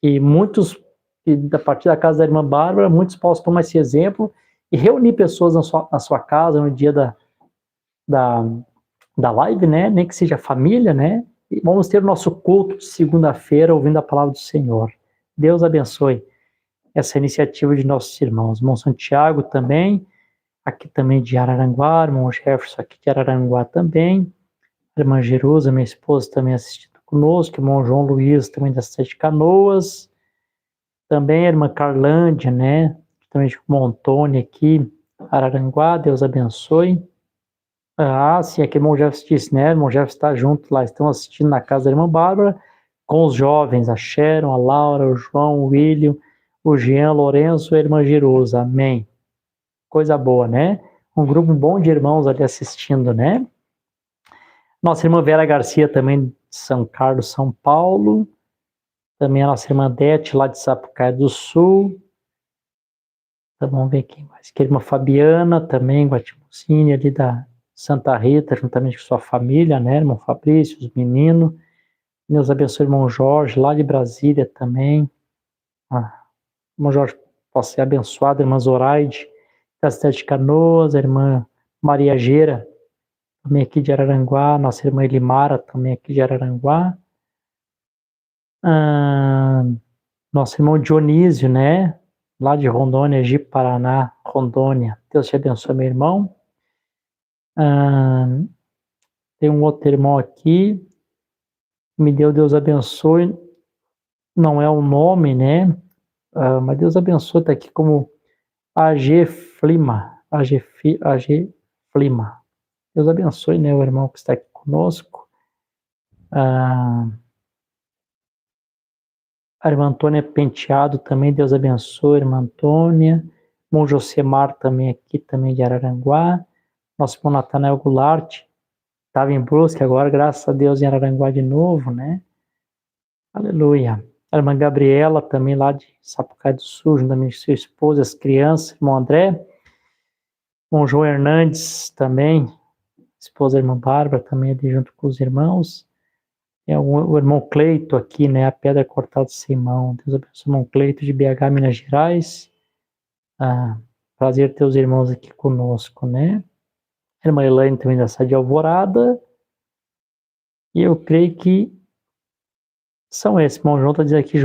E muitos, a partir da casa da irmã Bárbara, muitos possam tomar esse exemplo e reunir pessoas na sua casa no dia da live, né? Nem que seja família, né? E vamos ter o nosso culto de segunda-feira ouvindo a palavra do Senhor. Deus abençoe essa iniciativa de nossos irmãos. Irmão Santiago também, aqui também de Araranguá, irmão Jefferson aqui de Araranguá também, a irmã Jerusa, minha esposa, também assistindo conosco, irmão João Luiz, também da cidade de Canoas, também a irmã Carlândia, né, também com o irmão Antônio aqui, Araranguá, Deus abençoe. Sim, aqui o irmão Jefferson disse, né, o irmão Jefferson está junto lá, estão assistindo na casa da irmã Bárbara, com os jovens, a Sharon, a Laura, o João, o William, o Jean, Lourenço e a irmã Jerusa, amém. Coisa boa, né? Um grupo bom de irmãos ali assistindo, né? Nossa irmã Vera Garcia também de São Carlos, São Paulo. Também a nossa irmã Dete lá de Sapucaí do Sul. Então, vamos ver quem mais. Que a irmã Fabiana também, Guatimocine, ali da Santa Rita, juntamente com sua família, né? Irmão Fabrício, os meninos. Deus abençoe o irmão Jorge, lá de Brasília também. Irmão Jorge possa ser abençoado, a irmã Zoraide, da cidade de Canoas, a irmã Maria Geira, também aqui de Araranguá, nossa irmã Elimara, também aqui de Araranguá, Ah, nosso irmão Dionísio, né? Lá de Rondônia, Ji-Paraná, Rondônia. Deus te abençoe, meu irmão. Ah, tem um outro irmão aqui. Me deu, Deus abençoe. Não é o nome, né? Mas Deus abençoe, tá aqui como AG Flima. AG Flima. Deus abençoe, né? O irmão que está aqui conosco. A irmã Antônia Penteado também, Deus abençoe, irmã Antônia. Irmão Josemar também aqui, também de Araranguá. Nosso irmão Natanael Goulart, estava em Brusque, agora, graças a Deus, em Araranguá de novo, né? Aleluia. A irmã Gabriela, também lá de Sapucaí do Sul, juntamente com sua esposa, as crianças, irmão André. Irmão João Hernandes também, esposa da irmã Bárbara, também ali junto com os irmãos. O irmão Cleito aqui, né? A pedra cortada sem mão. Deus abençoe o irmão Cleito de BH, Minas Gerais. Prazer ter os irmãos aqui conosco, né? A irmã Elaine também da cidade de Alvorada. E eu creio que são esses. Irmão João está dizendo aqui,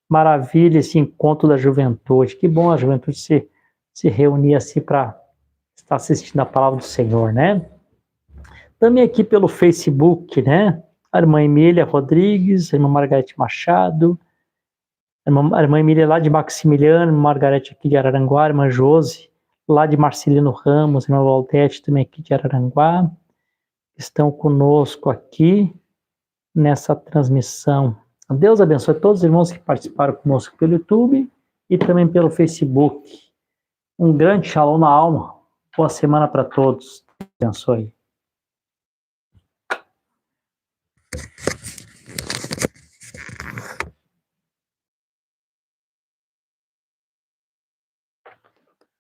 maravilha esse encontro da juventude. Que bom a juventude se reunir assim para estar assistindo a palavra do Senhor, né? Também aqui pelo Facebook, né? A irmã Emília Rodrigues, a irmã Margarete Machado, a irmã Emília lá de Maximiliano, Margarete aqui de Araranguá, a irmã Josi, lá de Marcelino Ramos, a irmã Valdete também aqui de Araranguá, estão conosco aqui nessa transmissão. Deus abençoe todos os irmãos que participaram conosco pelo YouTube e também pelo Facebook. Um grande shalom na alma. Boa semana para todos. Deus abençoe.